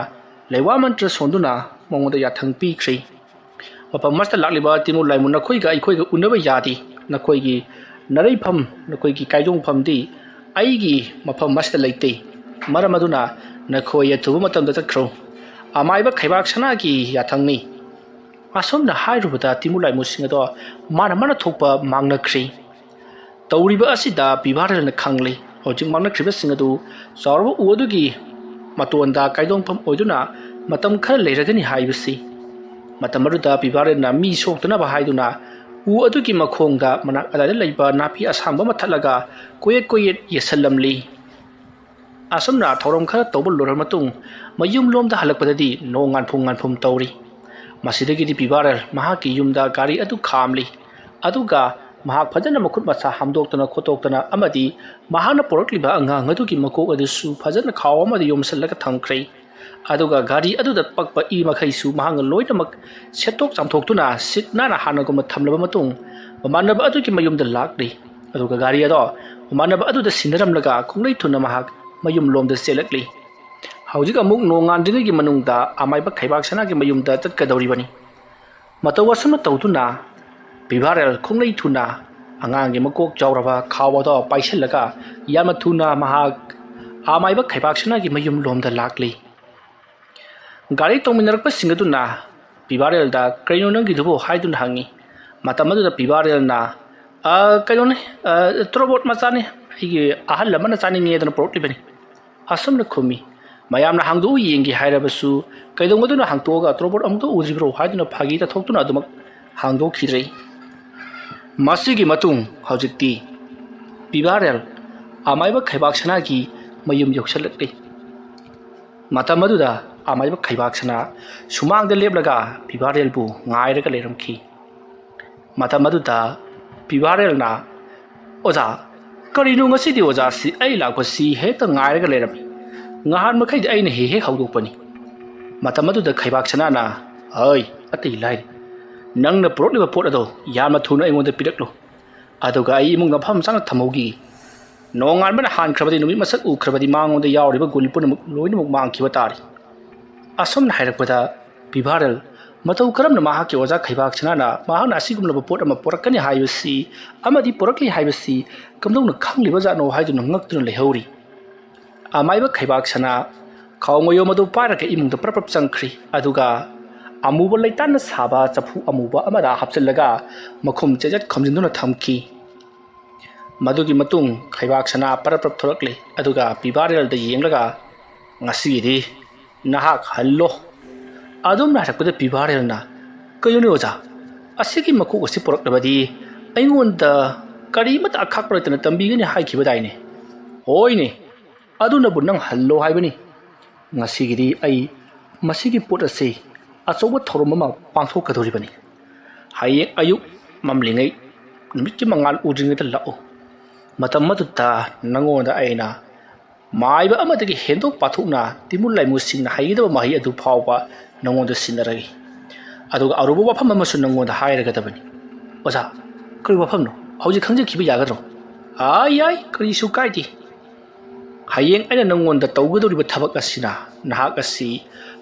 A: ꯂꯩꯋꯥ ꯃꯟꯇ꯭ꯔ ꯁꯣꯟꯗꯨꯅ ꯃꯉꯣꯟꯗ ꯌꯥꯊꯪ ꯄꯤꯈ꯭ꯔꯤ ꯃꯐꯝ ꯑꯁꯤꯗ ꯂꯥꯛꯂꯤꯕ ꯇꯤꯃꯨ ꯂꯥꯏꯃꯨ ꯅꯈꯣꯏꯒ ꯑꯩꯈꯣꯏꯒ ꯎꯅꯕ ꯌꯥꯗꯦ ꯅꯈꯣꯏꯒꯤ ꯅꯔꯩꯐꯝ ꯅꯈꯣꯏꯒꯤ ꯀꯥꯏꯗꯣꯡꯐꯝꯗꯤ ꯑꯩꯒꯤ ꯃꯐꯝ ꯑꯁꯤꯗ ꯂꯩꯇꯦ ꯃꯔꯝ ꯑꯗꯨꯅ ꯅꯈꯣꯏ ꯑꯊꯨꯕ ꯃꯇꯝꯗ ꯆꯠꯈ꯭ꯔꯣ ꯑꯃꯥꯏꯕ ꯈꯩꯕꯥꯛ ꯁꯅꯥꯒꯤ ꯌꯥꯊꯪꯅꯤ ꯑꯁꯨꯝꯅ ꯍꯥꯏꯔꯨꯕꯗ ꯇꯤꯃꯨ ꯂꯥꯏꯃꯨꯁꯤꯡ ꯑꯗꯣ ꯃꯥꯅ ꯊꯣꯛꯄ ꯃꯥꯡꯅꯈ꯭ꯔꯤ ꯇꯧꯔꯤꯕ ꯑꯁꯤꯗ ꯄꯤꯕꯥꯔꯦꯜꯅ ꯈꯪꯂꯤ ꯍꯧꯖꯤꯛ ꯃꯥꯡꯅꯈ꯭ꯔꯤꯕꯁꯤꯡ ꯑꯗꯨ ꯆꯥꯎꯔꯕ ꯎ ꯑꯗꯨꯒꯤ ꯃꯇꯣꯟꯗ ꯀꯥꯏꯗꯣꯡꯐꯝ ꯑꯣꯏꯗꯨꯅ ꯃꯇꯝ ꯈꯔ ꯂꯩꯔꯒꯅꯤ ꯍꯥꯏꯕꯁꯤ ꯃꯇꯝ ꯑꯗꯨꯗ ꯄꯤꯕꯥꯔꯦꯜꯅ ꯃꯤ ꯁꯣꯛꯇꯅꯕ ꯍꯥꯏꯗꯨꯅ ꯎ ꯑꯗꯨꯒꯤ ꯃꯈꯣꯡꯗ ꯃꯅꯥꯛ ꯑꯗꯥꯏꯗ ꯂꯩꯕ ꯅꯥꯄꯤ ꯑꯁꯥꯡꯕ ꯑꯃ ꯊꯠꯂꯒ ꯀꯣꯌꯦꯠ ꯌꯦꯠꯁꯜꯂꯝꯂꯤ ꯑꯁꯨꯝꯅ ꯊꯧꯔꯝ ꯈꯔ ꯇꯧꯕ ꯂꯣꯏꯔꯕ ꯃꯇꯨꯡ ꯃꯌꯨꯝꯂꯣꯝꯗ ꯍꯜꯂꯛꯄꯗꯗꯤ ꯅꯣꯡ ꯉꯥꯟꯐꯨꯝ ꯇꯧꯔꯤ ꯃꯁꯤꯗꯒꯤꯗꯤ ꯄꯤꯕꯥꯔꯦꯜ ꯃꯍꯥꯛꯀꯤ ꯌꯨꯝꯗ ꯒꯥꯔꯤ ꯑꯗꯨ ꯈꯥꯝꯂꯤ ꯑꯗꯨꯒ ꯃꯍꯥꯛ ꯐꯖꯅ ꯃꯈꯨꯠ ꯃꯁꯥ ꯍꯥꯝꯗꯣꯛꯇꯅ ꯈꯣꯠꯇꯣꯛꯇꯅ ꯑꯃꯗꯤ ꯃꯍꯥꯛꯅ ꯄꯣꯔꯛꯂꯤꯕ ꯑꯉꯥꯡ ꯑꯗꯨꯒꯤ ꯃꯀꯣꯛ ꯑꯗꯨꯁꯨ ꯐꯖꯅ ꯈꯥꯎ ꯑꯃꯗ ꯌꯣꯝꯁꯤꯜꯂꯒ ꯊꯝꯈ꯭ꯔꯦ ꯑꯗꯨꯒ ꯒꯥꯔꯤ ꯑꯗꯨꯗ ꯄꯛꯄ ꯏ ꯃꯈꯩꯁꯨ ꯃꯍꯥꯛꯅ ꯂꯣꯏꯅꯃꯛ ꯁꯦꯠꯇꯣꯛ ꯆꯥꯝꯊꯣꯛꯇꯨꯅ ꯁꯤꯠ ꯅꯥꯟꯅ ꯍꯥꯟꯅꯒꯨꯝꯕ ꯊꯝꯂꯕ ꯃꯇꯨꯡ ꯃꯃꯥꯟꯅꯕ ꯑꯗꯨꯒꯤ ꯃꯌꯨꯝꯗ ꯂꯥꯛꯂꯤ ꯑꯗꯨꯒ ꯒꯥꯔꯤ ꯑꯗꯣ ꯃꯃꯥꯟꯅꯕ ꯑꯗꯨꯗ ꯁꯤꯟꯅꯔꯝꯂꯒ ꯈꯣꯡꯂꯩ ꯊꯨꯅ ꯃꯍꯥꯛ ꯃꯌꯨꯝ ꯂꯣꯝꯗ ꯆꯦꯜꯂꯛꯂꯤ ꯍꯧꯖꯤꯛ ꯑꯃꯨꯛ ꯅꯣꯡꯉꯥꯟꯗ꯭ꯔꯤꯉꯩꯒꯤ ꯃꯅꯨꯡꯗ ꯑꯃꯥꯏꯕ ꯈꯩꯕꯥꯛ ꯁꯅꯥꯒꯤ ꯃꯌꯨꯝꯗ ꯆꯠꯀꯗꯧꯔꯤꯕꯅꯤ ꯃꯇꯧ ꯑꯁꯨꯝꯅ ꯇꯧꯗꯨꯅ ꯄꯤꯕꯥꯔꯦꯜ ꯈꯣꯡꯂꯩ ꯊꯨꯅ ꯑꯉꯥꯡꯒꯤ ꯃꯀꯣꯛ ꯆꯥꯎꯔꯕ ꯈꯥꯎ ꯑꯗꯣ ꯄꯥꯏꯁꯤꯜꯂꯒ ꯌꯥꯝꯅ ꯊꯨꯅ ꯃꯍꯥꯛ ꯑꯃꯥꯏꯕ ꯈꯩꯕꯥꯛ ꯁꯅꯥꯒꯤ ꯃꯌꯨꯝ ꯂꯣꯝꯗ ꯂꯥꯛꯂꯤ ꯒꯥꯔꯤ ꯇꯣꯡꯃꯤꯟꯅꯔꯛꯄꯁꯤꯡ ꯑꯗꯨꯅ ꯄꯤꯕꯥꯔꯦꯜꯗ ꯀꯩꯅꯣ ꯅꯪꯒꯤꯗꯨꯕꯨ ꯍꯥꯏꯗꯨꯅ ꯍꯪꯉꯤ ꯃꯇꯝ ꯑꯗꯨꯗ ꯄꯤꯕꯥꯔꯦꯜꯅ ꯀꯩꯅꯣꯅꯦ ꯇꯣꯔꯕꯣꯠ ꯃꯆꯥꯅꯤ ꯑꯩꯒꯤ ꯑꯍꯜ ꯑꯃꯅ ꯆꯥꯅꯤꯡꯉꯦꯗꯅ ꯄꯨꯔꯛꯂꯤꯕꯅꯤ ꯑꯁꯨꯝꯅ ꯈꯨꯝꯃꯤ ꯃꯌꯥꯝꯅ ꯍꯥꯡꯗꯣꯛꯎ ꯌꯦꯡꯒꯦ ꯍꯥꯏꯔꯕꯁꯨ ꯀꯩꯗꯧꯉꯩꯗꯨꯅ ꯍꯥꯡꯇꯣꯛꯑꯒ ꯇꯣꯔꯕꯣꯠ ꯑꯃꯨꯛꯇ ꯎꯗ꯭ꯔꯤꯕ꯭ꯔꯣ ꯍꯥꯏꯗꯨꯅ ꯐꯥꯒꯤ ꯇꯥꯊꯣꯛꯇꯨꯅ ꯑꯗꯨꯃꯛ ꯍꯥꯡꯗꯣꯛꯈꯤꯗ꯭ꯔꯦ ꯃꯁꯤꯒꯤ ꯃꯇꯨꯡ ꯍꯧꯖꯤꯛꯇꯤ ꯄꯤꯕꯥꯔꯦꯜ ꯑꯃꯥꯏꯕ ꯈꯩꯕꯥꯛ ꯁꯅꯥꯒꯤ ꯃꯌꯨꯝ ꯌꯧꯁꯤꯜꯂꯛꯂꯤ ꯃꯇꯝ ꯑꯗꯨꯗ ꯑꯃꯥꯏꯕ ꯈꯩꯕꯥꯛ ꯁꯅꯥ ꯁꯨꯃꯥꯡꯗ ꯂꯦꯞꯂꯒ ꯄꯤꯕꯥꯔꯦꯜꯕꯨ ꯉꯥꯏꯔꯒ ꯂꯩꯔꯝꯈꯤ ꯃꯇꯝ ꯑꯗꯨꯗ ꯄꯤꯕꯥꯔꯦꯜꯅ ꯑꯣꯖꯥ ꯀꯔꯤꯅꯣ ꯉꯁꯤꯗꯤ ꯑꯣꯖꯥꯁꯤ ꯑꯩ ꯂꯥꯛꯄꯁꯤ ꯍꯦꯛꯇ ꯉꯥꯏꯔꯒ ꯂꯩꯔꯝꯃꯤ ꯉꯍꯥꯟ ꯃꯈꯩꯗꯤ ꯑꯩꯅ ꯍꯦꯛ ꯍꯧꯗꯣꯛꯄꯅꯤ ꯃꯇꯝ ꯑꯗꯨꯗ ꯈꯩꯕꯥꯛ ꯁꯅꯥꯅ ꯍꯣꯏ ꯑꯇꯩ ꯂꯥꯏꯔꯤ ꯅꯪꯅ ꯄꯨꯔꯛꯂꯤꯕ ꯄꯣꯠ ꯑꯗꯣ ꯌꯥꯝꯅ ꯊꯨꯅ ꯑꯩꯉꯣꯟꯗ ꯄꯤꯔꯛꯂꯨ ꯑꯗꯨꯒ ꯑꯩ ꯏꯃꯨꯡꯗ ꯃꯐꯝ ꯆꯥꯅ ꯊꯝꯍꯧꯈꯤ ꯅꯣꯡꯉꯥꯟꯕꯅ ꯍꯥꯟꯈ꯭ꯔꯕꯗꯤ ꯅꯨꯃꯤꯠ ꯃꯁꯛ ꯎꯈ꯭ꯔꯕꯗꯤ ꯃꯉꯣꯟꯗ ꯌꯥꯎꯔꯤꯕ ꯒꯨꯜ ꯄꯨꯝꯅꯃꯛ ꯂꯣꯏꯅꯃꯛ ꯃꯥꯡꯈꯤꯕ ꯇꯥꯔꯤ ꯑꯁꯨꯝꯅ ꯍꯥꯏꯔꯛꯄꯗ ꯄꯤꯕꯥꯔꯦꯜ ꯃꯇꯧ ꯀꯔꯝꯅ ꯃꯍꯥꯛꯀꯤ ꯑꯣꯖꯥ ꯈꯩꯕꯥꯛ ꯁꯅꯥꯅ ꯃꯍꯥꯛꯅ ꯑꯁꯤꯒꯨꯝꯂꯕ ꯄꯣꯠ ꯑꯃ ꯄꯨꯔꯛꯀꯅꯤ ꯍꯥꯏꯕꯁꯤ ꯑꯃꯗꯤ ꯄꯨꯔꯛꯂꯤ ꯍꯥꯏꯕꯁꯤ ꯀꯝꯗꯧꯅ ꯈꯪꯂꯤꯕꯖꯥꯠꯅꯣ ꯍꯥꯏꯗꯨꯅ ꯉꯛꯇꯨꯅ ꯂꯩꯍꯧꯔꯤ ꯑꯃꯥꯏꯕ ꯈꯩꯕꯥꯛ ꯁꯅꯥ ꯈꯥꯎꯃꯌꯣꯝ ꯑꯗꯨ ꯄꯥꯏꯔꯒ ꯏꯃꯨꯡꯗ ꯄ꯭ꯔꯞ ꯆꯪꯈ꯭ꯔꯤ ꯑꯗꯨꯒ ꯑꯃꯨꯕ ꯂꯩꯇꯥꯟꯅ ꯁꯥꯕ ꯆꯐꯨ ꯑꯃꯨꯕ ꯑꯃꯗ ꯍꯥꯞꯆꯤꯜꯂꯒ ꯃꯈꯨꯝ ꯆꯦꯖꯠ ꯈꯨꯝꯖꯤꯟꯗꯨꯅ ꯊꯝꯈꯤ ꯃꯗꯨꯒꯤ ꯃꯇꯨꯡ ꯈꯩꯕꯥꯛ ꯁꯅꯥ ꯄ꯭ꯔꯞ ꯊꯣꯔꯛꯂꯤ ꯑꯗꯨꯒ ꯄꯤꯕꯥꯔꯦꯜꯗ ꯌꯦꯡꯂꯒ ꯉꯁꯤꯒꯤꯗꯤ ꯅꯍꯥꯛ ꯍꯜꯂꯣ ꯑꯗꯨꯝꯅ ꯍꯥꯏꯔꯛꯄꯗ ꯄꯤꯕꯥꯔꯦꯜꯅ ꯀꯩꯅꯣꯅꯦ ꯑꯣꯖꯥ ꯑꯁꯤꯒꯤ ꯃꯀꯣꯛ ꯑꯁꯤ ꯄꯨꯔꯛꯂꯕꯗꯤ ꯑꯩꯉꯣꯟꯗ ꯀꯔꯤꯃꯠꯇ ꯑꯈꯥꯛꯄ ꯂꯩꯇꯅ ꯇꯝꯕꯤꯒꯅꯤ ꯍꯥꯏꯈꯤꯕꯗꯥꯏꯅꯦ ꯍꯣꯏꯅꯦ ꯑꯗꯨꯅꯕꯨ ꯅꯪ ꯍꯜꯂꯣ ꯍꯥꯏꯕꯅꯤ ꯉꯁꯤꯒꯤꯗꯤ ꯑꯩ ꯃꯁꯤꯒꯤ ꯄꯣꯠ ꯑꯁꯤ ꯑꯆꯧꯕ ꯊꯧꯔꯝ ꯑꯃ ꯄꯥꯡꯊꯣꯛꯀꯗꯧꯔꯤꯕꯅꯤ ꯍꯌꯦꯡ ꯑꯌꯨꯛ ꯃꯝꯂꯤꯉꯩ ꯅꯨꯃꯤꯠꯀꯤ ꯃꯉꯥꯜ ꯎꯗ꯭ꯔꯤꯉꯩꯗ ꯂꯥꯛꯎ ꯃꯇꯝ ꯑꯗꯨꯗ ꯅꯉꯣꯟꯗ ꯑꯩꯅ ꯃꯥꯏꯕ ꯑꯃꯗꯒꯤ ꯍꯦꯟꯗꯣꯛ ꯄꯥꯊꯣꯛꯅ ꯇꯤꯃꯨ ꯂꯥꯏꯃꯨꯁꯤꯡꯅ ꯍꯩꯒꯗꯕ ꯃꯍꯩ ꯑꯗꯨ ꯐꯥꯎꯕ ꯅꯉꯣꯟꯗ ꯁꯤꯟꯅꯔꯒꯦ ꯑꯗꯨꯒ ꯑꯔꯨꯕ ꯋꯥꯐꯝ ꯑꯃꯁꯨ ꯅꯉꯣꯟꯗ ꯍꯥꯏꯔꯒꯗꯕꯅꯤ ꯑꯣꯖꯥ ꯀꯔꯤ ꯋꯥꯐꯝꯅꯣ ꯍꯧꯖꯤꯛ ꯈꯪꯖꯈꯤꯕ ꯌꯥꯒꯗ꯭ꯔꯣ ꯌꯥꯏ ꯀꯔꯤꯁꯨ ꯀꯥꯏꯗꯦ ꯍꯌꯦꯡ ꯑꯩꯅ ꯅꯉꯣꯟꯗ ꯇꯧꯒꯗꯧꯔꯤꯕ ꯊꯕꯛ ꯑꯁꯤꯅ ꯅꯍꯥꯛ ꯑꯁꯤ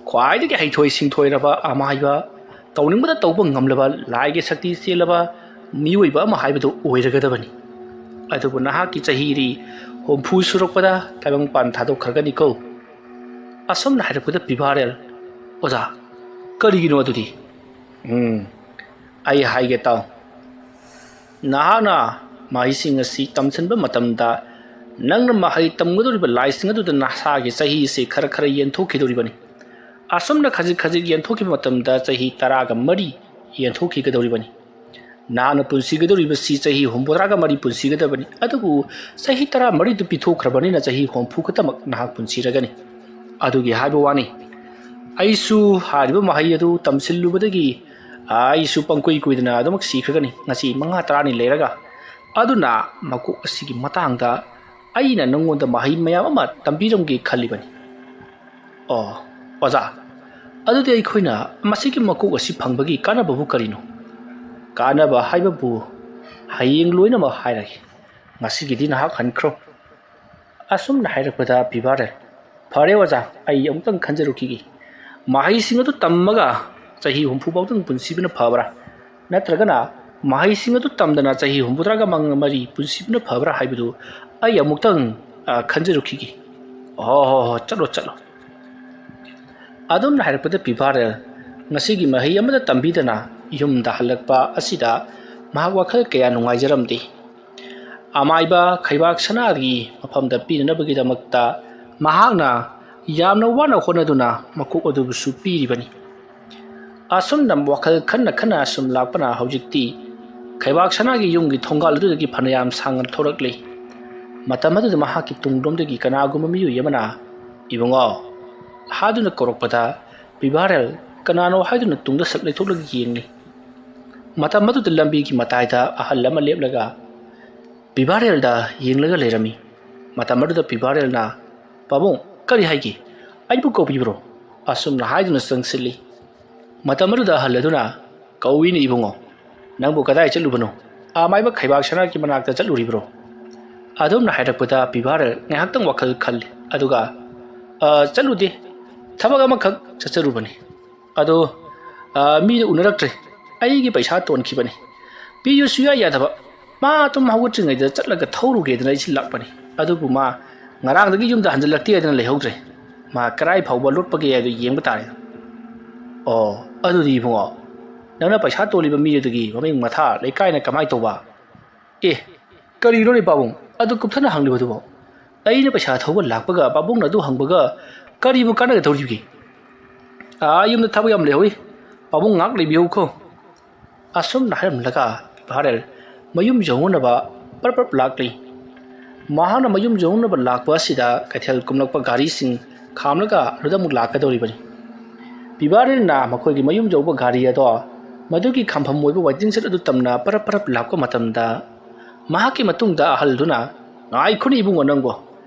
A: ꯈ꯭ꯋꯥꯏꯗꯒꯤ ꯍꯩꯊꯣꯏ ꯁꯤꯡꯊꯣꯏꯔꯕ ꯑꯃꯥꯏꯕ ꯇꯧꯅꯤꯡꯕꯗ ꯇꯧꯕ ꯉꯝꯂꯕ ꯂꯥꯏꯒꯤ ꯁꯛꯇꯤ ꯆꯦꯜꯂꯕ ꯃꯤꯑꯣꯏꯕ ꯑꯃ ꯍꯥꯏꯕꯗꯨ ꯑꯣꯏꯔꯒꯗꯕꯅꯤ ꯑꯗꯨꯕꯨ ꯅꯍꯥꯛꯀꯤ ꯆꯍꯤꯗꯤ 70 ꯁꯨꯔꯛꯄꯗ ꯇꯥꯏꯕꯪꯄꯥꯟ ꯊꯥꯗꯣꯛꯈ꯭ꯔꯒꯅꯤꯀꯣ ꯑꯁꯨꯝꯅ ꯍꯥꯏꯔꯛꯄꯗ ꯄꯤꯕꯥꯔꯦꯜ ꯑꯣꯖꯥ ꯀꯔꯤꯒꯤꯅꯣ ꯑꯗꯨꯗꯤ ꯑꯩ ꯍꯥꯏꯒꯦ ꯇꯥꯎ ꯅꯍꯥꯛꯅ ꯃꯍꯩꯁꯤꯡ ꯑꯁꯤ ꯇꯝꯁꯤꯟꯕ ꯃꯇꯝꯗ ꯅꯪꯅ ꯃꯍꯩ ꯇꯝꯒꯗꯧꯔꯤꯕ ꯂꯥꯏꯁꯤꯡ ꯑꯗꯨꯗ ꯅꯁꯥꯒꯤ ꯆꯍꯤꯁꯤ ꯈꯔ ꯌꯦꯟꯊꯣꯛꯈꯤꯗꯧꯔꯤꯕꯅꯤ ꯑꯁꯨꯝꯅ ꯈꯖꯤꯛ ꯌꯦꯟꯊꯣꯛꯈꯤꯕ ꯃꯇꯝꯗ ꯆꯍꯤ 13 ꯌꯦꯟꯊꯣꯛꯈꯤꯒꯗꯧꯔꯤꯕꯅꯤ ꯅꯍꯥꯛꯅ ꯄꯨꯟꯁꯤꯒꯗꯧꯔꯤꯕꯁꯤ ꯆꯍꯤ 63 ꯄꯨꯟꯁꯤꯒꯗꯕꯅꯤ ꯑꯗꯨꯕꯨ ꯆꯍꯤ 13ꯗꯨ ꯄꯤꯊꯣꯛꯈ꯭ꯔꯕꯅꯤꯅ ꯆꯍꯤ 70 ꯈꯛꯇꯃꯛ ꯅꯍꯥꯛ ꯄꯨꯟꯁꯤꯔꯒꯅꯤ ꯑꯗꯨꯒꯤ ꯍꯥꯏꯕ ꯋꯥꯅꯤ ꯑꯩꯁꯨ ꯍꯥꯏꯔꯤꯕ ꯃꯍꯩ ꯑꯗꯨ ꯇꯝꯁꯤꯜꯂꯨꯕꯗꯒꯤ ꯑꯩꯁꯨ ꯄꯪꯀꯨꯏ ꯀꯨꯏꯗꯅ ꯑꯗꯨꯃꯛ ꯁꯤꯈ꯭ꯔꯒꯅꯤ ꯉꯁꯤ 5-10 ꯂꯩꯔꯒ ꯑꯗꯨꯅ ꯃꯀꯣꯛ ꯑꯁꯤꯒꯤ ꯃꯇꯥꯡꯗ ꯑꯩꯅ ꯅꯉꯣꯟꯗ ꯃꯍꯩ ꯃꯌꯥꯝ ꯑꯃ ꯇꯝꯕꯤꯔꯝꯒꯦ ꯈꯜꯂꯤꯕꯅꯤ ꯑꯣ ꯑꯣꯖꯥ ꯑꯗꯨꯗꯤ ꯑꯩꯈꯣꯏꯅ ꯃꯁꯤꯒꯤ ꯃꯀꯣꯛ ꯑꯁꯤ ꯐꯪꯕꯒꯤ ꯀꯥꯟꯅꯕꯕꯨ ꯀꯔꯤꯅꯣ ꯀꯥꯟꯅꯕ ꯍꯥꯏꯕꯕꯨ ꯍꯌꯦꯡ ꯂꯣꯏꯅꯃꯛ ꯍꯥꯏꯔꯒꯦ ꯉꯁꯤꯒꯤꯗꯤ ꯅꯍꯥꯛ ꯍꯟꯈ꯭ꯔꯣ ꯑꯁꯨꯝꯅ ꯍꯥꯏꯔꯛꯄꯗ ꯕꯤꯚꯥꯔꯦꯜ ꯐꯔꯦ ꯑꯣꯖꯥ ꯑꯩ ꯑꯃꯨꯛꯇꯪ ꯈꯟꯖꯔꯨꯈꯤꯒꯦ ꯃꯍꯩꯁꯤꯡ ꯑꯗꯨ ꯇꯝꯃꯒ ꯆꯍꯤ 60 ꯐꯥꯎꯗꯪ ꯄꯨꯟꯁꯤꯕꯅ ꯐꯕ꯭ꯔꯥ ꯅꯠꯇ꯭ꯔꯒꯅ ꯃꯍꯩꯁꯤꯡ ꯑꯗꯨ ꯇꯝꯗꯅ ꯆꯍꯤ 64 ꯄꯨꯟꯁꯤꯕꯅ ꯐꯕ꯭ꯔꯥ ꯍꯥꯏꯕꯗꯨ ꯑꯩ ꯑꯃꯨꯛꯇꯪ ꯈꯟꯖꯔꯨꯈꯤꯒꯦ ꯍꯣ ꯆꯠꯂꯣ ꯆꯠꯂꯣ ꯑꯗꯨꯝꯅ ꯍꯥꯏꯔꯛꯄꯗ ꯕꯤꯚꯥꯔꯦꯜ ꯉꯁꯤꯒꯤ ꯃꯍꯩ ꯑꯃꯗ ꯇꯝꯕꯤꯗꯅ ꯌꯨꯝꯗ ꯍꯜꯂꯛꯄ ꯑꯁꯤꯗ ꯃꯍꯥꯛ ꯋꯥꯈꯜ ꯀꯌꯥ ꯅꯨꯡꯉꯥꯏꯖꯔꯝꯗꯦ ꯑꯃꯥꯏꯕ ꯈꯩꯕꯥꯛ ꯁꯅꯥꯒꯤ ꯃꯐꯝꯗ ꯄꯤꯅꯅꯕꯒꯤꯗꯃꯛꯇ ꯃꯍꯥꯛꯅ ꯌꯥꯝꯅ ꯋꯥꯅ ꯍꯣꯠꯅꯗꯨꯅ ꯃꯀꯣꯛ ꯑꯗꯨꯕꯨꯁꯨ ꯄꯤꯔꯤꯕꯅꯤ ꯑꯁꯨꯝꯅ ꯋꯥꯈꯜ ꯈꯟꯅ ꯁꯨꯝ ꯂꯥꯛꯄꯅ ꯍꯧꯖꯤꯛꯇꯤ ꯈꯩꯕꯥꯛ ꯁꯅꯥꯒꯤ ꯌꯨꯝꯒꯤ ꯊꯣꯡꯒꯥꯜ ꯑꯗꯨꯗꯒꯤ ꯐꯅꯌꯥꯝ ꯁꯥꯡꯅ ꯊꯣꯔꯛꯂꯤ ꯃꯇꯝ ꯑꯗꯨꯗ ꯃꯍꯥꯛꯀꯤ ꯇꯨꯡꯂꯣꯝꯗꯒꯤ ꯀꯅꯥꯒꯨꯝꯕ ꯃꯤꯑꯣꯏ ꯑꯃꯅ ꯏꯕꯨꯡꯉꯣ ꯍꯥꯗꯨꯅ ꯀꯧꯔꯛꯄꯗ ꯕꯤꯚꯥꯔꯦꯜ ꯀꯅꯥꯅꯣ ꯍꯥꯏꯗꯨꯅ ꯇꯨꯡꯗ ꯁꯛ ꯂꯩꯊꯣꯛꯂꯒ ꯌꯦꯡꯂꯤ ꯃꯇꯝ ꯑꯗꯨꯗ ꯂꯝꯕꯤꯒꯤ ꯃꯇꯥꯏꯗ ꯑꯍꯜ ꯑꯃ ꯂꯦꯞꯂꯒ ꯕꯤꯚꯥꯔꯦꯜꯗ ꯌꯦꯡꯂꯒ ꯂꯩꯔꯝꯃꯤ ꯃꯇꯝ ꯑꯗꯨꯗ ꯕꯤꯚꯥꯔꯦꯜꯅ ꯄꯥꯕꯨꯡ ꯀꯔꯤ ꯍꯥꯏꯒꯦ ꯑꯩꯕꯨ ꯀꯧꯕꯤꯕ꯭ꯔꯣ ꯑꯁꯨꯝꯅ ꯍꯥꯏꯗꯨꯅ ꯆꯪꯁꯤꯜꯂꯤ ꯃꯇꯝ ꯑꯗꯨꯗ ꯑꯍꯜ ꯑꯗꯨꯅ ꯀꯧꯏꯅꯤ ꯏꯕꯨꯡꯉꯣ ꯅꯪꯕꯨ ꯀꯗꯥꯏ ꯆꯠꯂꯨꯕꯅꯣ ꯑꯃꯥꯏꯕ ꯈꯩꯕꯥꯛ ꯁꯅꯥꯒꯤ ꯃꯅꯥꯛꯇ ꯆꯠꯂꯨꯔꯤꯕ꯭ꯔꯣ ꯑꯗꯨꯝꯅ ꯍꯥꯏꯔꯛꯄꯗ ꯕꯤꯚꯥꯔꯦꯜ ꯉꯥꯏꯍꯥꯛꯇꯪ ꯋꯥꯈꯜ ꯈꯜꯂꯤ ꯑꯗꯨꯒ ꯆꯠꯂꯨꯗꯦ ꯊꯕꯛ ꯑꯃꯈꯛ ꯆꯠꯆꯔꯨꯕꯅꯤ ꯑꯗꯣ ꯃꯤꯅ ꯎꯅꯔꯛꯇ꯭ꯔꯦ ꯑꯩꯒꯤ ꯄꯩꯁꯥ ꯇꯣꯟꯈꯤꯕꯅꯤ ꯄꯤꯌꯨ ꯁꯨꯡꯌꯥ ꯌꯥꯗꯕ ꯃꯥ ꯑꯗꯨꯝ ꯍꯧꯒꯠꯇ꯭ꯔꯤꯉꯩꯗ ꯆꯠꯂꯒ ꯊꯧꯔꯨꯒꯦꯗꯅ ꯑꯩꯁꯤ ꯂꯥꯛꯄꯅꯤ ꯑꯗꯨꯕꯨ ꯃꯥ ꯉꯔꯥꯡꯗꯒꯤ ꯌꯨꯝꯗ ꯍꯟꯖꯤꯜꯂꯛꯇꯦ ꯍꯥꯏꯗꯅ ꯂꯩꯍꯧꯗ꯭ꯔꯦ ꯃꯥ ꯀꯔꯥꯏ ꯐꯥꯎꯕ ꯂꯣꯠꯄꯒꯦ ꯍꯥꯏꯕꯗꯨ ꯌꯦꯡꯕ ꯇꯥꯔꯦ ꯑꯣ ꯑꯗꯨꯗꯤ ꯏꯕꯨꯡꯉꯣ ꯅꯪꯅ ꯄꯩꯁꯥ ꯇꯣꯜꯂꯤꯕ ꯃꯤꯗꯨꯗꯒꯤ ꯃꯃꯤꯡ ꯃꯊꯥ ꯂꯩꯀꯥꯏꯅ ꯀꯃꯥꯏ ꯇꯧꯕ ꯀꯔꯤꯅꯣꯅꯦ ꯄꯥꯕꯨꯡ ꯑꯗꯨ ꯀꯨꯞꯊꯅ ꯍꯪꯂꯤꯕꯗꯨꯕꯣ ꯑꯩꯅ ꯄꯩꯁꯥ ꯊꯧꯕ ꯂꯥꯛꯄꯒ ꯄꯥꯕꯨꯡꯅ ꯑꯗꯨ ꯍꯪꯕꯒ ꯀꯔꯤꯕꯨ ꯀꯥꯟꯅꯒꯗꯧꯔꯤꯕꯒꯦ ꯌꯨꯝꯗ ꯊꯕꯛ ꯌꯥꯝ ꯂꯩꯍꯧꯏ ꯄꯥꯕꯨꯡ ꯉꯥꯛ ꯂꯩꯕꯤꯌꯨꯈꯣ ꯑꯁꯨꯝꯅ ꯍꯥꯏꯔꯝꯂꯒ ꯕꯤꯚꯥꯔꯦꯜ ꯃꯌꯨꯝ ꯌꯧꯅꯕ ꯄꯔꯞ ꯂꯥꯛꯂꯤ ꯃꯍꯥꯛꯅ ꯃꯌꯨꯝ ꯌꯧꯅꯕ ꯂꯥꯛꯄ ꯑꯁꯤꯗ ꯀꯩꯊꯦꯜ ꯀꯨꯝꯂꯛꯄ ꯒꯥꯔꯤꯁꯤꯡ ꯈꯥꯝꯂꯒ ꯑꯗꯨꯗ ꯑꯃꯨꯛ ꯂꯥꯛꯀꯗꯧꯔꯤꯕꯅꯤ ꯕꯤꯚꯥꯔꯦꯜꯅ ꯃꯈꯣꯏꯒꯤ ꯃꯌꯨꯝ ꯌꯧꯕ ꯒꯥꯔꯤ ꯑꯗꯣ ꯃꯗꯨꯒꯤ ꯈꯥꯝꯐꯝ ꯑꯣꯏꯕ ꯋꯥꯏꯇꯤꯡ ꯁꯦꯠ ꯑꯗꯨ ꯇꯝꯅ ꯄꯔꯞ ꯂꯥꯛꯄ ꯃꯇꯝꯗ ꯃꯍꯥꯛꯀꯤ ꯃꯇꯨꯡꯗ ꯑꯍꯜꯗꯨꯅ ꯉꯥꯏꯈꯣꯅꯦ ꯏꯕꯨꯡꯉꯣ ꯅꯪꯕꯣ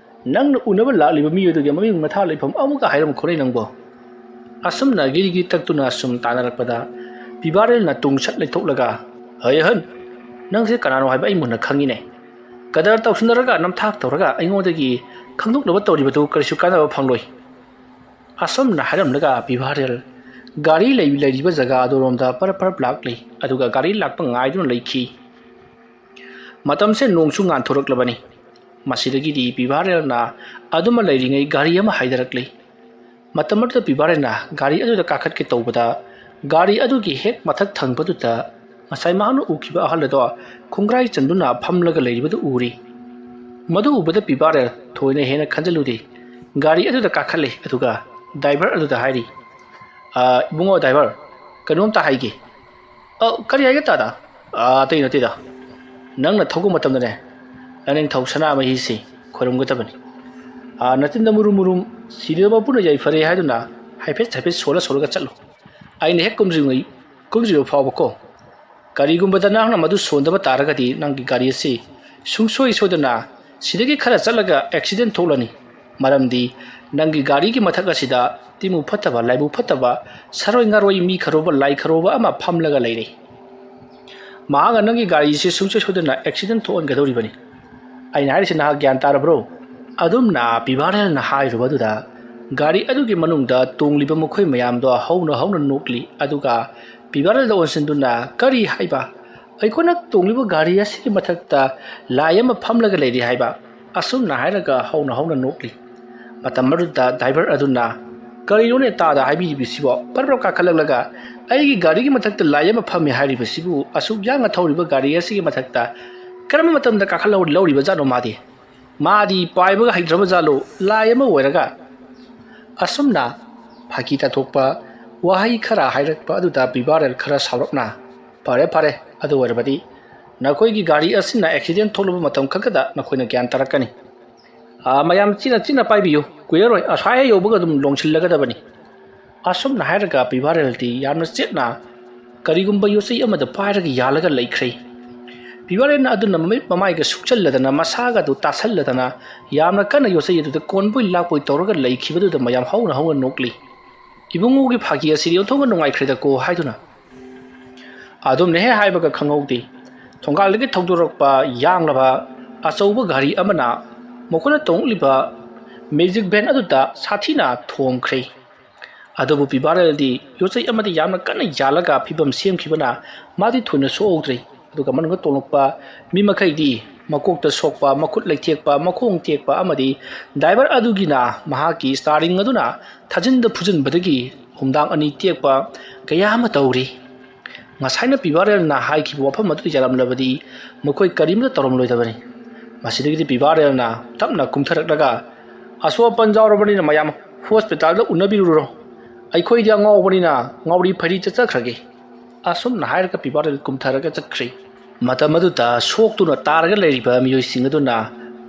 A: ꯅꯪꯅ ꯎꯅꯕ ꯂꯥꯛꯂꯤꯕ ꯃꯤꯑꯣꯏꯗꯨꯒꯤ ꯃꯃꯤꯡ ꯃꯊꯥ ꯂꯩꯐꯝ ꯑꯃꯨꯛꯀ ꯍꯥꯏꯔꯝꯈꯣꯅꯦ ꯅꯪꯕꯣ ꯑꯁꯨꯝꯅ ꯒꯤꯔꯤ ꯇꯛꯇꯨꯅ ꯁꯨꯝ ꯇꯥꯟꯅꯔꯛꯄꯗ ꯕꯤꯚꯥꯔꯦꯜꯅ ꯇꯨꯡ ꯁꯠ ꯂꯩꯊꯣꯛꯂꯒ ꯍꯩ ꯑꯍꯟ ꯅꯪꯁꯦ ꯀꯅꯥꯅꯣ ꯍꯥꯏꯕ ꯑꯩ ꯃꯨꯟꯅ ꯈꯪꯉꯤꯅꯦ ꯀꯗꯔ ꯇꯧꯁꯤꯟꯅꯔꯒ ꯅꯝꯊꯥꯛ ꯇꯧꯔꯒ ꯑꯩꯉꯣꯟꯗꯒꯤ ꯈꯪꯗꯣꯛꯅꯕ ꯇꯧꯔꯤꯕꯗꯨ ꯀꯔꯤꯁꯨ ꯀꯥꯟꯅꯕ ꯐꯪꯂꯣꯏ ꯑꯁꯨꯝꯅ ꯍꯥꯏꯔꯝꯂꯒ ꯕꯤꯚꯥꯔꯦꯜ ꯒꯥꯔꯤ ꯂꯩꯔꯤꯕ ꯖꯒꯥ ꯑꯗꯨꯔꯣꯝꯗ ꯄꯔꯞ ꯂꯥꯛꯂꯤ ꯑꯗꯨꯒ ꯒꯥꯔꯤ ꯂꯥꯛꯄ ꯉꯥꯏꯗꯨꯅ ꯂꯩꯈꯤ ꯃꯇꯝꯁꯦ ꯅꯣꯡꯁꯨ ꯉꯥꯟꯊꯣꯔꯛꯂꯕꯅꯤ ꯃꯁꯤꯗꯒꯤꯗꯤ ꯕꯤꯚꯥꯔꯦꯜꯅ ꯑꯗꯨꯃ ꯂꯩꯔꯤꯉꯩ ꯒꯥꯔꯤ ꯑꯃ ꯍꯥꯏꯗꯔꯛꯂꯤ ꯃꯇꯝ ꯑꯗꯨꯗ ꯕꯤꯚꯥꯔꯦꯜꯅ ꯒꯥꯔꯤ ꯑꯗꯨꯗ ꯀꯥꯈꯠꯀꯦ ꯇꯧꯕꯗ ꯒꯥꯔꯤ ꯑꯗꯨꯒꯤ ꯍꯦꯛ ꯃꯊꯛ ꯊꯪꯕꯗꯨꯗ ꯉꯁꯥꯏ ꯃꯍꯥꯛꯅ ꯎꯈꯤꯕ ꯑꯍꯜ ꯑꯗꯣ ꯈꯣꯡꯒ꯭ꯔꯥꯏ ꯆꯟꯗꯨꯅ ꯐꯝꯂꯒ ꯂꯩꯔꯤꯕꯗꯨ ꯎꯔꯤ ꯃꯗꯨ ꯎꯕꯗ ꯕꯤꯚꯥꯔꯦꯜ ꯊꯣꯏꯅ ꯍꯦꯟꯅ ꯈꯟꯖꯤꯜꯂꯨꯗꯦ ꯒꯥꯔꯤ ꯑꯗꯨꯗ ꯀꯥꯈꯠꯂꯤ ꯑꯗꯨꯒ ꯗ꯭राꯏꯚꯔ ꯑꯗꯨꯗ ꯍꯥꯏꯔꯤ ꯏꯕꯨꯡꯉꯣ ꯗ꯭राꯏꯚꯔ ꯀꯩꯅꯣꯝꯇ ꯍꯥꯏꯒꯦ ꯀꯔꯤ ꯍꯥꯏꯒꯦ ꯇꯥꯗ ꯑꯇꯩ ꯅꯠꯇꯦꯗ ꯅꯪꯅ ꯊꯧꯕ ꯃꯇꯝꯗꯅꯦ ꯂꯥꯏꯅꯤꯡꯊꯧ ꯁꯅꯥꯃꯍꯤꯁꯤ ꯈꯣꯏꯔꯝꯒꯗꯕꯅꯤ ꯅꯆꯤꯟꯗ ꯃꯨꯔꯨꯝ ꯁꯤꯔꯕ ꯃꯄꯨꯅ ꯌꯥꯏꯐꯔꯦ ꯍꯥꯏꯗꯨꯅ ꯍꯥꯏꯐꯦꯠ ꯁꯣꯜꯂꯒ ꯆꯠꯂꯨ ꯑꯩꯅ ꯍꯦꯛ ꯀꯨꯝꯗ꯭ꯔꯤꯕ ꯐꯥꯎꯕꯀꯣ ꯀꯔꯤꯒꯨꯝꯕꯗ ꯅꯪꯅ ꯃꯗꯨ ꯁꯣꯟꯗꯕ ꯇꯥꯔꯒꯗꯤ ꯅꯪꯒꯤ ꯒꯥꯔꯤ ꯑꯁꯤ ꯁꯨꯡꯁꯣꯏ ꯁꯣꯏꯗꯅ ꯁꯤꯗꯒꯤ ꯈꯔ ꯆꯠꯂꯒ ꯑꯦꯛꯁꯤꯗꯦꯟ ꯊꯣꯛꯂꯅꯤ ꯃꯔꯝꯗꯤ ꯅꯪꯒꯤ ꯒꯥꯔꯤꯒꯤ ꯃꯊꯛ ꯑꯁꯤꯗ ꯇꯤꯃꯨ ꯐꯠꯇꯕ ꯂꯥꯏꯕꯨ ꯐꯠꯇꯕ ꯁꯔꯣꯏ ꯉꯥꯔꯣꯏ ꯃꯤ ꯈꯔꯣꯕ ꯂꯥꯏ ꯈꯔꯣꯕ ꯑꯃ ꯐꯝꯂꯒ ꯂꯩꯔꯦ ꯃꯍꯥꯛꯅ ꯅꯪꯒꯤ ꯒꯥꯔꯤꯁꯤ ꯁꯨꯡꯁꯣꯏ ꯁꯣꯏꯗꯅ ꯑꯦꯛꯁꯤꯗꯦꯟ ꯊꯣꯛꯍꯟꯒꯗꯧꯔꯤꯕꯅꯤ ꯑꯩꯅ ꯍꯥꯏꯔꯤꯁꯤ ꯅꯍꯥꯛ ꯒ꯭ꯌꯥꯟ ꯇꯥꯔꯕ꯭ꯔꯣ ꯑꯗꯨꯝꯅ ꯕꯤꯚꯥꯔꯦꯜꯅ ꯍꯥꯏꯔꯨꯕꯗꯨꯗ ꯒꯥꯔꯤ ꯑꯗꯨꯒꯤ ꯃꯅꯨꯡꯗ ꯇꯣꯡꯂꯤꯕ ꯃꯈꯣꯏ ꯃꯌꯥꯝꯗꯣ ꯍꯧꯅ ꯅꯣꯛꯂꯤ ꯑꯗꯨꯒ ꯕꯤꯚꯥꯔꯦꯜꯗ ꯑꯣꯟꯁꯤꯟꯗꯨꯅ ꯀꯔꯤ ꯍꯥꯏꯕ ꯑꯩꯈꯣꯏꯅ ꯇꯣꯡꯂꯤꯕ ꯒꯥꯔꯤ ꯑꯁꯤꯒꯤ ꯃꯊꯛꯇ ꯂꯥꯏ ꯑꯃ ꯐꯝꯂꯒ ꯂꯩꯔꯤ ꯍꯥꯏꯕ ꯑꯁꯨꯝꯅ ꯍꯥꯏꯔꯒ ꯍꯧꯅ ꯅꯣꯛꯂꯤ ꯃꯇꯝ ꯑꯗꯨꯗ ꯗ꯭राꯏꯚꯔ ꯑꯗꯨꯅ ꯀꯔꯤꯅꯣꯅꯦ ꯇꯥꯗ ꯍꯥꯏꯕꯤꯔꯤꯕꯁꯤꯕꯣ ꯄꯔꯞ ꯀꯥꯈꯠꯂꯛꯂꯒ ꯑꯩꯒꯤ ꯒꯥꯔꯤꯒꯤ ꯃꯊꯛꯇ ꯂꯥꯏ ꯑꯃ ꯐꯝꯃꯤ ꯍꯥꯏꯔꯤꯕꯁꯤꯕꯨ ꯑꯁꯨꯛ ꯌꯥꯡꯅ ꯊꯧꯔꯤꯕ ꯒꯥꯔꯤ ꯑꯁꯤꯒꯤ ꯃꯊꯛꯇ ꯀꯔꯝꯕ ꯃꯇꯝꯗ ꯂꯧꯔꯤꯕ ꯖꯥꯠꯅꯣ ꯃꯥꯗꯤ ꯄꯥꯏꯕꯒ ꯍꯩꯇ꯭ꯔꯕ ꯖꯥꯠꯂꯣ ꯂꯥꯏ ꯑꯃ ꯑꯣꯏꯔꯒ ꯑꯁꯨꯝꯅ ꯐꯥꯒꯤ ꯇꯥꯊꯣꯛꯄ ꯋꯥꯍꯩ ꯈꯔ ꯍꯥꯏꯔꯛꯄ ꯑꯗꯨꯗ ꯕꯤꯚꯥꯔꯦꯜ ꯈꯔ ꯁꯥꯎꯔꯛꯅ ꯐꯔꯦ ꯑꯗꯨ ꯑꯣꯏꯔꯕꯗꯤ ꯅꯈꯣꯏꯒꯤ ꯒꯥꯔꯤ ꯑꯁꯤꯅ ꯑꯦꯛꯁꯤꯗꯦꯟ ꯊꯣꯛꯂꯕ ꯃꯇꯝ ꯈꯛꯇꯗ ꯅꯈꯣꯏꯅ ꯒ꯭ꯌꯥꯟ ꯇꯥꯔꯛꯀꯅꯤ ꯃꯌꯥꯝ ꯆꯤꯟꯅ ꯄꯥꯏꯕꯤꯌꯨ ꯀꯨꯏꯔꯔꯣꯏ ꯑꯁ꯭ꯋꯥꯏ ꯌꯧꯕꯒ ꯑꯗꯨꯝ ꯂꯣꯡꯁꯤꯜꯂꯒꯗꯕꯅꯤ ꯑꯁꯨꯝꯅ ꯍꯥꯏꯔꯒ ꯕꯤꯚꯥꯔꯦꯜꯗꯤ ꯌꯥꯝꯅ ꯆꯦꯠꯅ ꯀꯔꯤꯒꯨꯝꯕ ꯌꯣꯠꯆꯩ ꯑꯃꯗ ꯄꯥꯏꯔꯒ ꯌꯥꯜꯂꯒ ꯂꯩꯈ꯭ꯔꯦ ꯄꯤꯕꯥꯔꯦꯜꯅ ꯑꯗꯨꯅ ꯃꯃꯥꯏꯒ ꯁꯨꯛꯆꯜꯂꯗꯅ ꯃꯁꯥꯒꯗꯨ ꯇꯥꯁꯜꯂꯗꯅ ꯌꯥꯝꯅ ꯀꯟꯅ ꯌꯣꯠꯆꯩ ꯑꯗꯨꯗ ꯀꯣꯟꯕꯣꯏ ꯂꯥꯛꯄꯣꯏ ꯇꯧꯔꯒ ꯂꯩꯈꯤꯕꯗꯨꯗ ꯃꯌꯥꯝ ꯍꯧꯅ ꯍꯧꯅ ꯅꯣꯛꯂꯤ ꯏꯕꯨꯡꯉꯣꯒꯤ ꯐꯥꯒꯤ ꯑꯁꯤꯗꯤ ꯑꯣꯟꯊꯣꯛꯅ ꯅꯨꯡꯉꯥꯏꯈ꯭ꯔꯦꯗꯀꯣ ꯍꯥꯏꯗꯨꯅ ꯑꯗꯨꯝꯅ ꯍꯦꯛ ꯍꯥꯏꯕꯒ ꯈꯪꯍꯧꯗꯦ ꯊꯣꯡꯒꯥꯜꯗꯒꯤ ꯊꯧꯗꯣꯔꯛꯄ ꯌꯥꯡꯂꯕ ꯑꯆꯧꯕ ꯒꯥꯔꯤ ꯑꯃꯅ ꯃꯈꯣꯏꯅ ꯇꯣꯡꯂꯤꯕ ꯃꯦꯖꯤꯛ ꯚꯦꯟ ꯑꯗꯨꯗ ꯁꯥꯊꯤꯅ ꯊꯣꯝꯈ꯭ꯔꯦ ꯑꯗꯨꯕꯨ ꯄꯤꯕꯥꯔꯦꯜꯗꯤ ꯌꯣꯠꯆꯩ ꯑꯃꯗꯤ ꯌꯥꯝꯅ ꯀꯟꯅ ꯌꯥꯜꯂꯒ ꯐꯤꯕꯝ ꯁꯦꯝꯈꯤꯕꯅ 마디 ꯊꯣꯏꯅ ꯁꯣꯛꯍꯧꯗ꯭ꯔꯦ ꯑꯗꯨꯒ ꯃꯅꯨꯡꯗ ꯇꯣꯡꯂꯛꯄ ꯃꯤ ꯃꯈꯩꯗꯤ ꯃꯀꯣꯛꯇ ꯁꯣꯛꯄ ꯃꯈꯨꯠ ꯂꯩꯊꯦꯛꯄ ꯃꯈꯣꯡ ꯇꯦꯛꯄ ꯑꯃꯗꯤ ꯗ꯭ꯔꯥꯏꯚꯔ ꯑꯗꯨꯒꯤꯅ ꯃꯍꯥꯛꯀꯤ ꯁ꯭ꯇꯥꯔꯤꯡ ꯑꯗꯨꯅ ꯊꯥꯖꯤꯟꯗ ꯐꯨꯖꯤꯟꯕꯗꯒꯤ ꯍꯨꯝꯗꯥꯡ ꯑꯅꯤ ꯇꯦꯛꯄ ꯀꯌꯥ ꯑꯃ ꯇꯧꯔꯤ ꯉꯁꯥꯏꯅ ꯄꯤꯕꯥꯔꯦꯜꯅ ꯍꯥꯏꯈꯤꯕ ꯋꯥꯐꯝ ꯑꯗꯨꯗ ꯌꯥꯔꯝꯂꯕꯗꯤ ꯃꯈꯣꯏ ꯀꯔꯤꯝꯇ ꯇꯧꯔꯝꯂꯣꯏꯗꯕꯅꯤ ꯃꯁꯤꯗꯒꯤꯗꯤ ꯄꯤꯕꯥꯔꯦꯜꯅ ꯇꯞꯅ ꯀꯨꯝꯊꯔꯛꯂꯒ ꯑꯁꯣꯛ ꯑꯄꯟ ꯌꯥꯎꯔꯕꯅꯤꯅ ꯃꯌꯥꯝ ꯍꯣꯁꯄꯤꯇꯥꯜꯗ ꯎꯅꯕꯤꯔꯨꯔꯣ ꯑꯩꯈꯣꯏꯗꯤ ꯑꯉꯥꯎꯕꯅꯤꯅ ꯉꯥꯎꯔꯤ ꯐꯩꯔꯤ ꯆꯠꯆꯈ꯭ꯔꯒꯦ ꯑꯁꯨꯝꯅ ꯍꯥꯏꯔꯒ ꯄꯤꯕꯥꯔꯦꯜ ꯀꯨꯝꯊꯔꯒ ꯆꯠꯈ꯭ꯔꯦ ꯃꯇꯝ ꯑꯗꯨꯗ ꯁꯣꯛꯇꯨꯅ ꯇꯥꯔꯒ ꯂꯩꯔꯤꯕ ꯃꯤꯑꯣꯏꯁꯤꯡ ꯑꯗꯨꯅ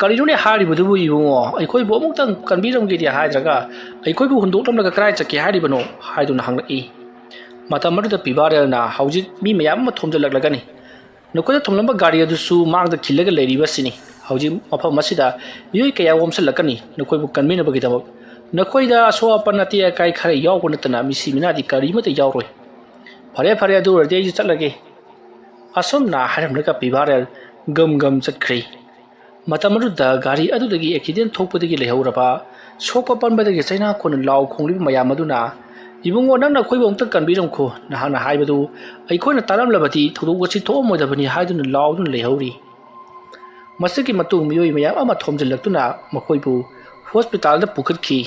A: ꯀꯔꯤꯅꯣꯅꯦ ꯍꯥꯏꯔꯤꯕꯗꯨꯕꯨ ꯏꯕꯨꯡꯉꯣ ꯑꯩꯈꯣꯏꯕꯨ ꯑꯃꯨꯛꯇꯪ ꯀꯟꯕꯤꯔꯝꯒꯦꯗꯤ ꯍꯥꯏꯗ꯭ꯔꯒ ꯑꯩꯈꯣꯏꯕꯨ ꯍꯨꯟꯗꯣꯛꯂꯝꯂꯒ ꯀꯗꯥꯏ ꯆꯠꯀꯦ ꯍꯥꯏꯔꯤꯕꯅꯣ ꯍꯥꯏꯗꯨꯅ ꯍꯪꯂꯛꯏ ꯃꯇꯝ ꯑꯗꯨꯗ ꯄꯤꯕꯥꯔꯦꯜꯅ ꯍꯧꯖꯤꯛ ꯃꯤ ꯃꯌꯥꯝ ꯑꯃ ꯊꯣꯝꯖꯤꯜꯂꯛꯂꯒꯅꯤ ꯅꯈꯣꯏꯗ ꯊꯣꯝꯂꯝꯕ ꯒꯥꯔꯤ ꯑꯗꯨꯁꯨ ꯃꯥꯡꯗ ꯈꯤꯜꯂꯒ ꯂꯩꯔꯤꯕꯁꯤꯅꯤ ꯍꯧꯖꯤꯛ ꯃꯐꯝ ꯑꯁꯤꯗ ꯃꯤꯑꯣꯏ ꯀꯌꯥ ꯋꯥꯝꯁꯤꯜꯂꯛꯀꯅꯤ ꯅꯈꯣꯏꯕꯨ ꯀꯟꯕꯤꯅꯕꯒꯤꯗꯃꯛ ꯅꯈꯣꯏꯗ ꯑꯁꯣꯛ ꯑꯄꯟ ꯑꯇꯦꯛ ꯑꯀꯥꯏ ꯈꯔ ꯌꯥꯎꯕ ꯅꯠꯇꯅ ꯃꯤꯁꯤ ꯃꯤꯅꯥꯗꯤ ꯀꯔꯤꯃꯠꯇ ꯌꯥꯎꯔꯣꯏ ꯐꯔꯦ ꯐꯔꯦ ꯑꯗꯨ ꯑꯣꯏꯔꯗꯤ ꯑꯩꯁꯨ ꯆꯠꯂꯒꯦ ꯑꯁꯨꯝꯅ ꯍꯥꯏꯔꯝꯂꯒ ꯄꯤꯕꯥꯔꯦꯜ ꯒꯝ ꯒꯝ ꯆꯠꯈ꯭ꯔꯦ ꯃꯇꯝ ꯑꯗꯨꯗ ꯒꯥꯔꯤ ꯑꯗꯨꯗꯒꯤ ꯑꯦꯛꯁꯤꯗꯦꯟ ꯊꯣꯛꯄꯗꯒꯤ ꯂꯩꯍꯧꯔꯕ ꯁꯣꯛꯄ ꯄꯟꯕꯗꯒꯤ ꯆꯩꯅꯥꯈꯣꯟꯅ ꯂꯥꯎ ꯈꯣꯡꯂꯤꯕ ꯃꯌꯥꯝ ꯑꯗꯨꯅ ꯏꯕꯨꯡꯉꯣ ꯅꯪꯅ ꯑꯩꯈꯣꯏꯕꯨ ꯑꯃꯨꯛꯇ ꯀꯟꯕꯤꯔꯝꯈꯣ ꯅꯍꯥꯛꯅ ꯍꯥꯏꯕꯗꯨ ꯑꯩꯈꯣꯏꯅ ꯇꯥꯔꯝꯂꯕꯗꯤ ꯊꯧꯗꯣꯛ ꯑꯁꯤ ꯊꯣꯛꯑꯝꯃꯣꯏꯗꯕꯅꯤ ꯍꯥꯏꯗꯨꯅ ꯂꯥꯎꯗꯨꯅ ꯂꯩꯍꯧꯔꯤ ꯃꯁꯤꯒꯤ ꯃꯇꯨꯡ ꯃꯤꯑꯣꯏ ꯃꯌꯥꯝ ꯑꯃ ꯊꯣꯝꯖꯤꯜꯂꯛꯇꯨꯅ ꯃꯈꯣꯏꯕꯨ ꯍꯣꯁꯄꯤꯇꯥꯜꯗ ꯄꯨꯈꯠꯈꯤ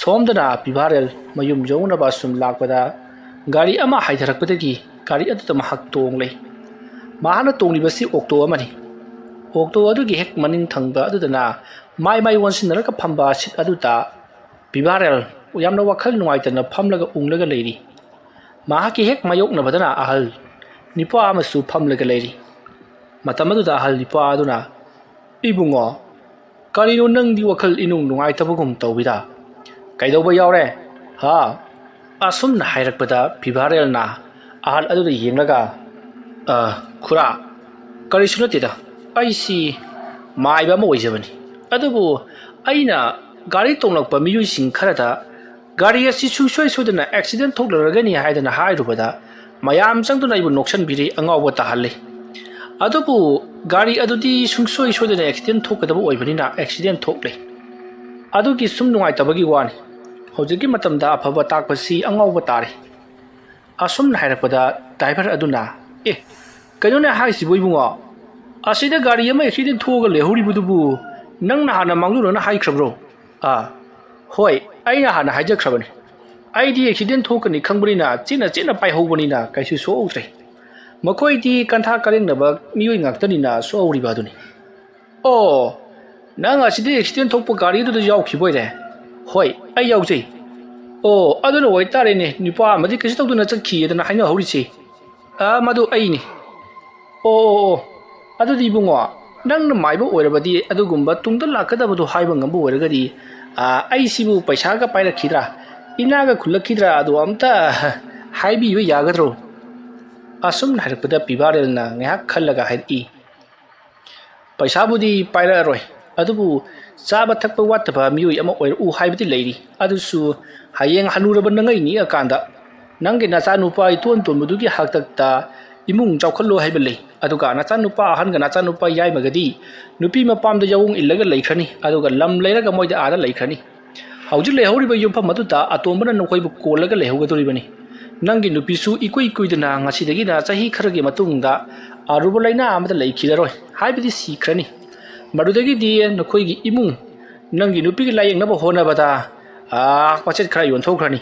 A: ꯁꯣꯝꯗꯅ ꯄꯤꯕꯥꯔꯦꯜ ꯃꯌꯨꯝ ꯌꯧꯅꯕ ꯑꯁꯨꯝ ꯂꯥꯛꯄꯗ ꯒꯥꯔꯤ ꯑꯃ ꯍꯥꯏꯊꯔꯛꯄꯗꯒꯤ ꯒꯥꯔꯤ ꯑꯗꯨꯗ ꯃꯍꯥꯛ ꯇꯣꯡꯂꯦ ꯃꯍꯥꯛꯅ ꯇꯣꯡꯂꯤꯕꯁꯤ ꯑꯣꯛꯇꯣ ꯑꯃꯅꯤ ꯑꯣꯛꯇꯣ ꯑꯗꯨꯒꯤ ꯍꯦꯛ ꯃꯅꯤꯡ ꯊꯪꯕ ꯑꯗꯨꯗꯅ ꯃꯥꯏ ꯑꯣꯟꯁꯤꯟꯅꯔꯒ ꯐꯝꯕ ꯁꯤꯠ ꯑꯗꯨꯗ ꯄꯤꯕꯥꯔꯦꯜ ꯌꯥꯝꯅ ꯋꯥꯈꯜ ꯅꯨꯡꯉꯥꯏꯇꯅ ꯐꯝꯂꯒ ꯎꯪꯂꯒ ꯂꯩꯔꯤ ꯃꯍꯥꯛꯀꯤ ꯍꯦꯛ ꯃꯥꯌꯣꯛꯅꯕꯗꯅ ꯑꯍꯜ ꯅꯤꯄꯥ ꯑꯃꯁꯨ ꯐꯝꯂꯒ ꯂꯩꯔꯤ ꯃꯇꯝ ꯑꯗꯨꯗ ꯑꯍꯜ ꯅꯤꯄꯥ ꯑꯗꯨꯅ ꯏꯕꯨꯡꯉꯣ ꯀꯔꯤꯅꯣ ꯅꯪꯗꯤ ꯋꯥꯈꯜ ꯏꯅꯨꯡ ꯅꯨꯡꯉꯥꯏꯇꯕꯒꯨꯝ ꯇꯧꯕꯤꯗ ꯀꯩꯗꯧꯕ ꯌꯥꯎꯔꯦ ꯍꯥ ꯑꯁꯨꯝꯅ ꯍꯥꯏꯔꯛꯄꯗ ꯄꯤꯕꯥꯔꯦꯜꯅ ꯑꯍꯜ ꯑꯗꯨꯗ ꯌꯦꯡꯂꯒ ꯈꯨꯔꯥ ꯀꯔꯤꯁꯨ ꯅꯠꯇꯦꯗ ꯑꯩꯁꯤ ꯃꯥꯏꯕ ꯑꯃ ꯑꯣꯏꯖꯕꯅꯤ ꯑꯗꯨꯕꯨ ꯑꯩꯅ ꯒꯥꯔꯤ ꯇꯣꯡꯂꯛꯄ ꯃꯤꯑꯣꯏꯁꯤꯡ ꯈꯔꯗ ꯒꯥꯔꯤ ꯑꯁꯤ ꯁꯨꯡꯁꯣꯏ ꯁꯣꯏꯗꯅ ꯑꯦꯛꯁꯤꯗꯦꯟ ꯊꯣꯛꯂꯔꯒꯅꯤ ꯍꯥꯏꯗꯅ ꯍꯥꯏꯔꯨꯕꯗ ꯃꯌꯥꯝ ꯆꯪꯗꯨꯅ ꯑꯩꯕꯨ ꯅꯣꯛꯁꯟꯕꯤꯔꯤ ꯑꯉꯥꯎꯕ ꯇꯥꯍꯜꯂꯤ ꯑꯗꯨꯕꯨ ꯒꯥꯔꯤ ꯑꯗꯨꯗꯤ ꯁꯨꯡꯁꯣꯏ ꯁꯣꯏꯗꯅ ꯑꯦꯛꯁꯤꯗꯦꯟ ꯊꯣꯛꯀꯗꯕ ꯑꯣꯏꯕꯅꯤꯅ ꯑꯦꯛꯁꯤꯗꯦꯟ ꯊꯣꯛꯂꯦ ꯑꯗꯨꯒꯤ ꯁꯨꯝ ꯅꯨꯡꯉꯥꯏꯇꯕꯒꯤ ꯋꯥꯅꯤ ꯍꯧꯖꯤꯛꯀꯤ ꯃꯇꯝꯗ ꯑꯐꯕ ꯇꯥꯛꯄꯁꯤ ꯑꯉꯥꯎꯕ ꯇꯥꯔꯦ ꯑꯁꯨꯝꯅ ꯍꯥꯏꯔꯛꯄꯗ ꯗ꯭ꯔꯥꯏꯚꯔ ꯑꯗꯨꯅ ꯀꯩꯅꯣꯅꯦ ꯍꯥꯏꯁꯤꯕꯨ ꯏꯕꯨꯡꯉꯣ ꯑꯁꯤꯗ ꯒꯥꯔꯤ ꯑꯃ ꯑꯦꯛꯁꯤꯗꯦꯟ ꯊꯣꯛꯑꯒ ꯂꯩꯍꯧꯔꯤꯕꯗꯨꯕꯨ ꯅꯪꯅ ꯍꯥꯟꯅ ꯃꯥꯡꯖꯧꯅꯅ ꯍꯥꯏꯈ꯭ꯔꯕ꯭ꯔꯣ ꯍꯣꯏ ꯑꯩꯅ ꯍꯥꯟꯅ ꯍꯥꯏꯖꯈ꯭ꯔꯕꯅꯤ ꯑꯩꯗꯤ ꯑꯦꯛꯁꯤꯗꯦꯟ ꯊꯣꯛꯀꯅꯤ ꯈꯪꯕꯅꯤꯅ ꯆꯦꯟꯅ ꯄꯥꯏꯍꯧꯕꯅꯤꯅ ꯀꯩꯁꯨ ꯁꯣꯛꯍꯧꯗ꯭ꯔꯦ ꯃꯈꯣꯏꯗꯤ ꯀꯟꯊꯥ ꯀꯔꯦꯡꯅꯕ ꯃꯤꯑꯣꯏ ꯉꯥꯛꯇꯅꯤꯅ ꯁꯣꯛꯍꯧꯔꯤꯕ ꯑꯗꯨꯅꯤ ꯑꯣ ꯅꯪ ꯑꯁꯤꯗ ꯑꯦꯛꯁꯤꯗꯦꯟ ꯊꯣꯛꯄ ꯒꯥꯔꯤ ꯑꯗꯨꯗ ꯌꯥꯎꯈꯤꯕ ꯑꯣꯏꯔꯦ ꯍꯣꯏ ꯑꯩ ꯌꯥꯎꯖꯩ ꯑꯣ ꯑꯗꯨꯅ ꯑꯣꯏꯇꯥꯔꯦꯅꯦ ꯅꯨꯄꯥ ꯑꯃꯗꯤ ꯀꯩꯁꯨ ꯇꯧꯗꯅ ꯆꯠꯈꯤꯌꯦꯗꯅ ꯍꯥꯏꯅꯍꯧꯔꯤꯁꯦ ꯃꯗꯨ ꯑꯩꯅꯤ ꯑꯣ ꯑꯗꯨꯗꯤ ꯏꯕꯨꯡꯉꯣ ꯅꯪꯅ ꯃꯥꯏꯕ ꯑꯣꯏꯔꯕꯗꯤ ꯑꯗꯨꯒꯨꯝꯕ ꯇꯨꯡꯗ ꯂꯥꯛꯀꯗꯕꯗꯨ ꯍꯥꯏꯕ ꯉꯝꯕ ꯑꯣꯏꯔꯒꯗꯤ ꯑꯩꯁꯤꯕꯨ ꯄꯩꯁꯥꯒ ꯄꯥꯏꯔꯛꯈꯤꯗ꯭ꯔꯥ ꯏꯅꯥꯒ ꯈꯨꯜꯂꯛꯈꯤꯗ꯭ꯔꯥ ꯑꯗꯨ ꯑꯝꯇ ꯍꯥꯏꯕꯤꯕ ꯌꯥꯒꯗ꯭ꯔꯣ ꯑꯁꯨꯝꯅ ꯍꯥꯏꯔꯛꯄꯗ ꯄꯤꯕꯥꯔꯦꯜꯅ ꯉꯥꯏꯍꯥꯛ ꯈꯜꯂꯒ ꯍꯥꯏꯔꯛꯏ ꯄꯩꯁꯥꯕꯨꯗꯤ ꯄꯥꯏꯔꯛꯑꯔꯣꯏ ꯑꯗꯨꯕꯨ ꯆꯥꯕ ꯊꯛꯄ ꯋꯥꯠꯇꯕ ꯃꯤꯑꯣꯏ ꯑꯃ ꯑꯣꯏꯔꯛꯎ ꯍꯥꯏꯕꯗꯤ ꯂꯩꯔꯤ ꯑꯗꯨꯁꯨ ꯍꯌꯦꯡ ꯍꯅꯨꯔꯕ ꯅꯪꯉꯩ ꯅꯤꯛꯑꯀꯥꯟꯗ ꯅꯪꯒꯤ ꯅꯆꯥꯅꯨꯄꯥ ꯏꯇꯣꯟ ꯇꯣꯟꯕꯗꯨꯒꯤ ꯍꯥꯛꯇꯛꯇ ꯏꯃꯨꯡ ꯆꯥꯎꯈꯠꯂꯣ ꯍꯥꯏꯕ ꯂꯩ ꯑꯗꯨꯒ ꯅꯆꯥꯅꯨꯄꯥ ꯑꯍꯟꯒ ꯅꯆꯥꯅꯨꯄꯥ ꯌꯥꯏꯃꯒꯗꯤ ꯅꯨꯄꯤ ꯃꯄꯥꯝꯗ ꯌꯥꯎꯡ ꯏꯜꯂꯒ ꯂꯩꯈ꯭ꯔꯅꯤ ꯑꯗꯨꯒ ꯂꯝ ꯂꯩꯔꯒ ꯃꯣꯏꯗ ꯑꯥꯗ ꯂꯩꯈ꯭ꯔꯅꯤ ꯍꯧꯖꯤꯛ ꯂꯩꯍꯧꯔꯤꯕ ꯌꯨꯝꯐꯝ ꯑꯗꯨꯗ ꯑꯇꯣꯝꯕꯅ ꯅꯈꯣꯏꯕꯨ ꯀꯣꯜꯂꯒ ꯂꯩꯍꯧꯒꯗꯧꯔꯤꯕꯅꯤ ꯅꯪꯒꯤ ꯅꯨꯄꯤꯁꯨ ꯏꯀꯨꯏ ꯀꯨꯏꯗꯅ ꯉꯁꯤꯗꯒꯤꯅ ꯆꯍꯤ ꯈꯔꯒꯤ ꯃꯇꯨꯡꯗ ꯑꯔꯨꯕ ꯂꯩꯅꯥ ꯑꯃꯗ ꯂꯩꯈꯤꯗꯔꯣꯏ ꯍꯥꯏꯕꯗꯤ ꯁꯤꯈ꯭ꯔꯅꯤ ꯃꯗꯨꯗꯒꯤꯗꯤ ꯅꯈꯣꯏꯒꯤ ꯏꯃꯨꯡ ꯅꯪꯒꯤ ꯅꯨꯄꯤꯒ ꯂꯥꯌꯦꯡꯅꯕ ꯍꯣꯠꯅꯕꯗ ꯃꯆꯦꯠ ꯈꯔ ꯌꯣꯟꯊꯣꯛꯈ꯭ꯔꯅꯤ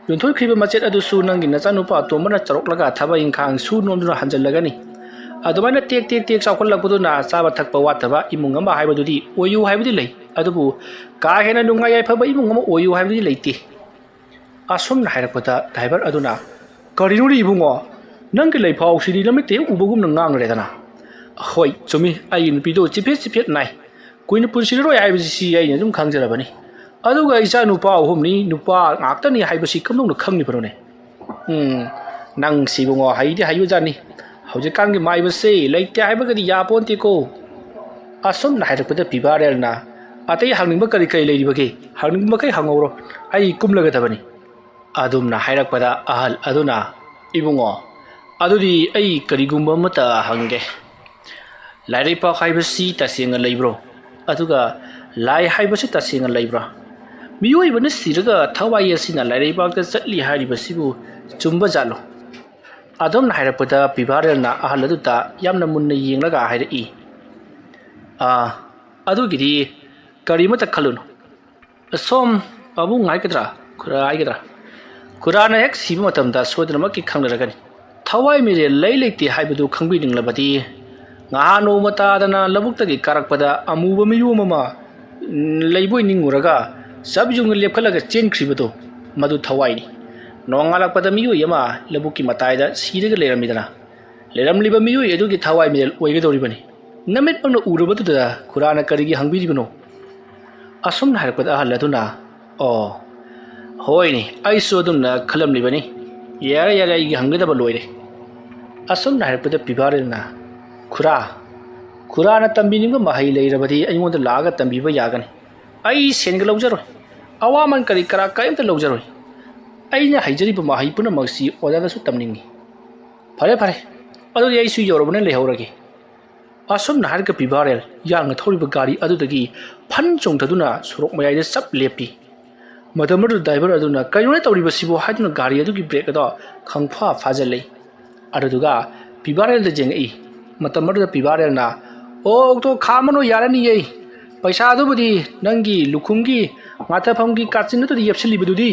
A: ꯌꯣꯟꯊꯣꯛꯈ꯭ꯔꯤꯕ ꯃꯆꯦꯠ ꯑꯗꯨꯁꯨ ꯅꯪꯒꯤ ꯅꯆꯥꯅꯨꯄꯥ ꯑꯇꯣꯝꯕꯅ ꯆꯥꯎꯔꯛꯂꯒ ꯊꯕꯛ ꯏꯪꯈꯥꯡ ꯁꯨ ꯅꯣꯝꯗꯨꯅ ꯍꯟꯖꯤꯜꯂꯒꯅꯤ ꯑꯗꯨꯃꯥꯏꯅ ꯇꯦꯛ ꯆꯥꯎꯈꯠꯂꯛꯄꯗꯨꯅ ꯆꯥꯕ ꯊꯛꯄ ꯋꯥꯠꯇꯕ ꯏꯃꯨꯡ ꯑꯃ ꯍꯥꯏꯕꯗꯨꯗꯤ ꯑꯣꯏꯌꯨ ꯍꯥꯏꯕꯗꯤ ꯂꯩ ꯑꯗꯨꯕꯨ ꯀꯥ ꯍꯦꯟꯅ ꯅꯨꯡꯉꯥꯏ ꯌꯥꯏꯐꯕ ꯏꯃꯨꯡ ꯑꯃ ꯑꯣꯏꯌꯨ ꯍꯥꯏꯕꯗꯤ ꯂꯩꯇꯦ ꯑꯁꯨꯝꯅ ꯍꯥꯏꯔꯛꯄꯗ ꯗ꯭ꯔꯥꯏꯚꯔ ꯑꯗꯨꯅ ꯀꯔꯤꯅꯣꯅꯦ ꯏꯕꯨꯡꯉꯣ ꯅꯪꯒꯤ ꯂꯩꯐꯥꯎꯁꯤꯗꯤ ꯂꯝꯃꯤꯠꯇ ꯍꯦꯛ ꯎꯕꯒꯨꯝꯅ ꯉꯥꯡꯈ꯭ꯔꯦꯗꯅ ꯍꯣꯏ ꯆꯨꯝꯃꯤ ꯑꯩꯒꯤ ꯅꯨꯄꯤꯗꯣ ꯆꯤꯐꯦꯠ ꯅꯥꯏ ꯀꯨꯏꯅ ꯄꯨꯟꯁꯤꯜꯂꯔꯣꯏ ꯍꯥꯏꯕꯁꯤ ꯑꯩꯅ ꯑꯗꯨꯝ ꯈꯪꯖꯔꯕꯅꯤ ꯑꯗꯨꯒ ꯏꯆꯥ ꯅꯨꯄꯥ ꯑꯍꯨꯝꯅꯤ ꯅꯨꯄꯥ ꯉꯥꯛꯇꯅꯤ ꯍꯥꯏꯕꯁꯤ ꯀꯝꯗꯧꯅ ꯈꯪꯂꯤꯕꯅꯣꯅꯦ ꯅꯪ ꯁꯤꯕꯨꯡꯉꯣ ꯍꯩꯗꯤ ꯍꯩꯕꯖꯥꯠꯅꯤ ꯍꯧꯖꯤꯛꯀꯥꯟꯒꯤ ꯃꯥꯏꯕꯁꯦ ꯂꯩꯇꯦ ꯍꯥꯏꯕꯒꯗꯤ ꯌꯥꯄꯣꯟꯇꯦꯀꯣ ꯑꯁꯨꯝꯅ ꯍꯥꯏꯔꯛꯄꯗ ꯕꯤꯕꯥꯔꯦꯜꯅ ꯑꯇꯩ ꯍꯪꯅꯤꯡꯕ ꯀꯔꯤ ꯀꯔꯤ ꯂꯩꯔꯤꯕꯒꯦ ꯍꯪꯅꯤꯡꯕ ꯃꯈꯩ ꯍꯪꯍꯧꯔꯣ ꯑꯩ ꯀꯨꯝꯂꯒꯗꯕꯅꯤ ꯑꯗꯨꯝꯅ ꯍꯥꯏꯔꯛꯄꯗ ꯑꯍꯜ ꯑꯗꯨꯅ ꯏꯕꯨꯡꯉꯣ ꯑꯗꯨꯗꯤ ꯑꯩ ꯀꯔꯤꯒꯨꯝꯕ ꯑꯃꯇ ꯍꯪꯒꯦ ꯂꯥꯏꯔꯩꯄꯥꯛ ꯍꯥꯏꯕꯁꯤ ꯇꯁꯦꯡꯅ ꯂꯩꯕ꯭ꯔꯣ ꯑꯗꯨꯒ ꯂꯥꯏ ꯍꯥꯏꯕꯁꯤ ꯇꯁꯦꯡꯅ ꯂꯩꯕ꯭ꯔꯥ ꯃꯤꯑꯣꯏꯕꯅ ꯁꯤꯔꯒ ꯊꯋꯥꯏ ꯑꯁꯤꯅ ꯂꯥꯏꯔꯩꯄꯥꯛꯇ ꯆꯠꯂꯤ ꯍꯥꯏꯔꯤꯕꯁꯤꯕꯨ ꯆꯨꯝꯕ ꯖꯥꯠꯂꯣ ꯑꯗꯨꯝꯅ ꯍꯥꯏꯔꯛꯄꯗ ꯕꯤꯕꯥꯔꯦꯜꯅ ꯑꯍꯜ ꯑꯗꯨꯗ ꯌꯥꯝꯅ ꯃꯨꯟꯅ ꯌꯦꯡꯂꯒ ꯍꯥꯏꯔꯛꯏ ꯑꯗꯨꯒꯤꯗꯤ ꯀꯔꯤꯃꯇ ꯈꯜꯂꯨꯅꯨ ꯁꯣꯝ ꯄꯥꯕꯨꯡ ꯍꯥꯏꯒꯗ꯭ꯔꯥ ꯈꯨꯔꯥ ꯍꯥꯏꯒꯗ꯭ꯔꯥ ꯈꯨꯔꯥꯅ ꯍꯦꯛ ꯁꯤꯕ ꯃꯇꯝꯗ ꯁꯣꯏꯗꯅꯃꯛꯀꯤ ꯈꯪꯅꯔꯒꯅꯤ ꯊꯋꯥꯏ ꯃꯤꯔꯦꯜ ꯂꯩꯇꯦ ꯍꯥꯏꯕꯗꯨ ꯈꯪꯕꯤꯅꯤꯡꯂꯕꯗꯤ ꯉꯍꯥꯟ ꯅꯣꯡꯃ ꯇꯥꯗꯅ ꯂꯧꯕꯨꯛꯇꯒꯤ ꯀꯥꯔꯛꯄꯗ ꯑꯃꯨꯕ ꯃꯤꯌꯣꯝ ꯑꯃ ꯂꯩꯕꯣꯏ ꯅꯤꯡꯉꯨꯔꯒ ꯆꯞ ꯌꯨꯡꯅ ꯂꯦꯞꯈꯠꯂꯒ ꯆꯦꯟꯈ꯭ꯔꯤꯕꯗꯣ ꯃꯗꯨ ꯊꯋꯥꯏꯅꯤ ꯅꯣꯡꯉꯥꯜꯂꯛꯄꯗ ꯃꯤꯑꯣꯏ ꯑꯃ ꯂꯧꯕꯨꯛꯀꯤ ꯃꯇꯥꯏꯗ ꯁꯤꯔꯒ ꯂꯩꯔꯝꯃꯤꯗꯅ ꯂꯩꯔꯝꯂꯤꯕ ꯃꯤꯑꯣꯏ ꯑꯗꯨꯒꯤ ꯊꯋꯥꯏ ꯃꯤꯔꯦꯜ ꯑꯣꯏꯒꯗꯧꯔꯤꯕꯅꯤ ꯅꯃꯤꯠꯃꯛꯅ ꯎꯔꯕꯗꯨꯗ ꯈꯨꯔꯥꯅ ꯀꯔꯤꯒꯤ ꯍꯪꯕꯤꯔꯤꯕꯅꯣ ꯑꯁꯨꯝꯅ ꯍꯥꯏꯔꯛꯄꯗ ꯑꯍꯜ ꯑꯗꯨꯅ ꯍꯣꯏꯅꯦ ꯑꯩꯁꯨ ꯑꯗꯨꯝꯅ ꯈꯜꯂꯝꯂꯤꯕꯅꯤ ꯌꯥꯔꯦ ꯑꯩꯒꯤ ꯍꯪꯒꯗꯕ ꯂꯣꯏꯔꯦ ꯑꯁꯨꯝꯅ ꯍꯥꯏꯔꯛꯄꯗ ꯕꯤꯕꯥꯔꯦꯜꯅ ꯈꯨꯔꯥꯅ ꯇꯝꯕꯤꯅꯤꯡꯕ ꯃꯍꯩ ꯂꯩꯔꯕꯗꯤ ꯑꯩꯉꯣꯟꯗ ꯂꯥꯛꯑꯒ ꯇꯝꯕꯤꯕ ꯌꯥꯒꯅꯤ ꯑꯩ ꯁꯦꯟꯒ ꯂꯧꯖꯔꯣꯏ ꯑꯋꯥꯃꯟ ꯀꯔꯤ ꯀꯔꯥ ꯀꯔꯤꯝꯇ ꯂꯧꯖꯔꯣꯏ ꯑꯩꯅ ꯍꯩꯖꯔꯤꯕ ꯃꯍꯩ ꯄꯨꯝꯅꯃꯛꯁꯤ ꯑꯣꯖꯥꯗꯁꯨ ꯇꯝꯅꯤꯡꯉꯤ ꯐꯔꯦ ꯑꯗꯨꯗꯤ ꯑꯩꯁꯨ ꯌꯧꯔꯕꯅ ꯂꯩꯍꯧꯔꯒꯦ ꯑꯁꯨꯝꯅ ꯍꯥꯏꯔꯒ ꯕꯤꯕꯥꯔꯦꯜ ꯌꯥꯡꯅ ꯊꯧꯔꯤꯕ ꯒꯥꯔꯤ ꯑꯗꯨꯗꯒꯤ ꯐꯟ ꯆꯣꯡꯊꯗꯨꯅ ꯁꯣꯔꯣꯛ ꯃꯌꯥꯏꯗ ꯆꯞ ꯂꯦꯞꯄꯤ ꯃꯇꯝ ꯑꯗꯨꯗ ꯗ꯭ꯔꯥꯏꯚꯔ ꯑꯗꯨꯅ ꯀꯔꯤꯅꯣ ꯇꯧꯔꯤꯕꯁꯤꯕꯨ ꯍꯥꯏꯗꯨꯅ ꯒꯥꯔꯤ ꯑꯗꯨꯒꯤ ꯕ꯭ꯔꯦꯛ ꯑꯗꯣ ꯈꯪꯐꯥ ꯐꯥꯖꯤꯜꯂꯤ ꯑꯗꯨꯗꯨꯒ ꯕꯤꯕꯥꯔꯦꯜꯗ ꯌꯦꯡꯉꯛꯏ ꯃꯇꯝ ꯑꯗꯨꯗ ꯕꯤꯕꯥꯔꯦꯜꯅ ꯑꯣꯛꯇꯣ ꯈꯥꯝꯃꯅꯣ ꯌꯥꯔꯅꯤꯌꯦ ꯄꯩꯁꯥ ꯑꯗꯨꯕꯨꯗꯤ ꯅꯪꯒꯤ ꯂꯨꯈꯨꯝꯒꯤ ꯉꯥꯊꯐꯝꯒꯤ ꯀꯥꯆꯤꯟ ꯑꯗꯨꯗ ꯌꯦꯞꯁꯤꯜꯂꯤꯕꯗꯨꯗꯤ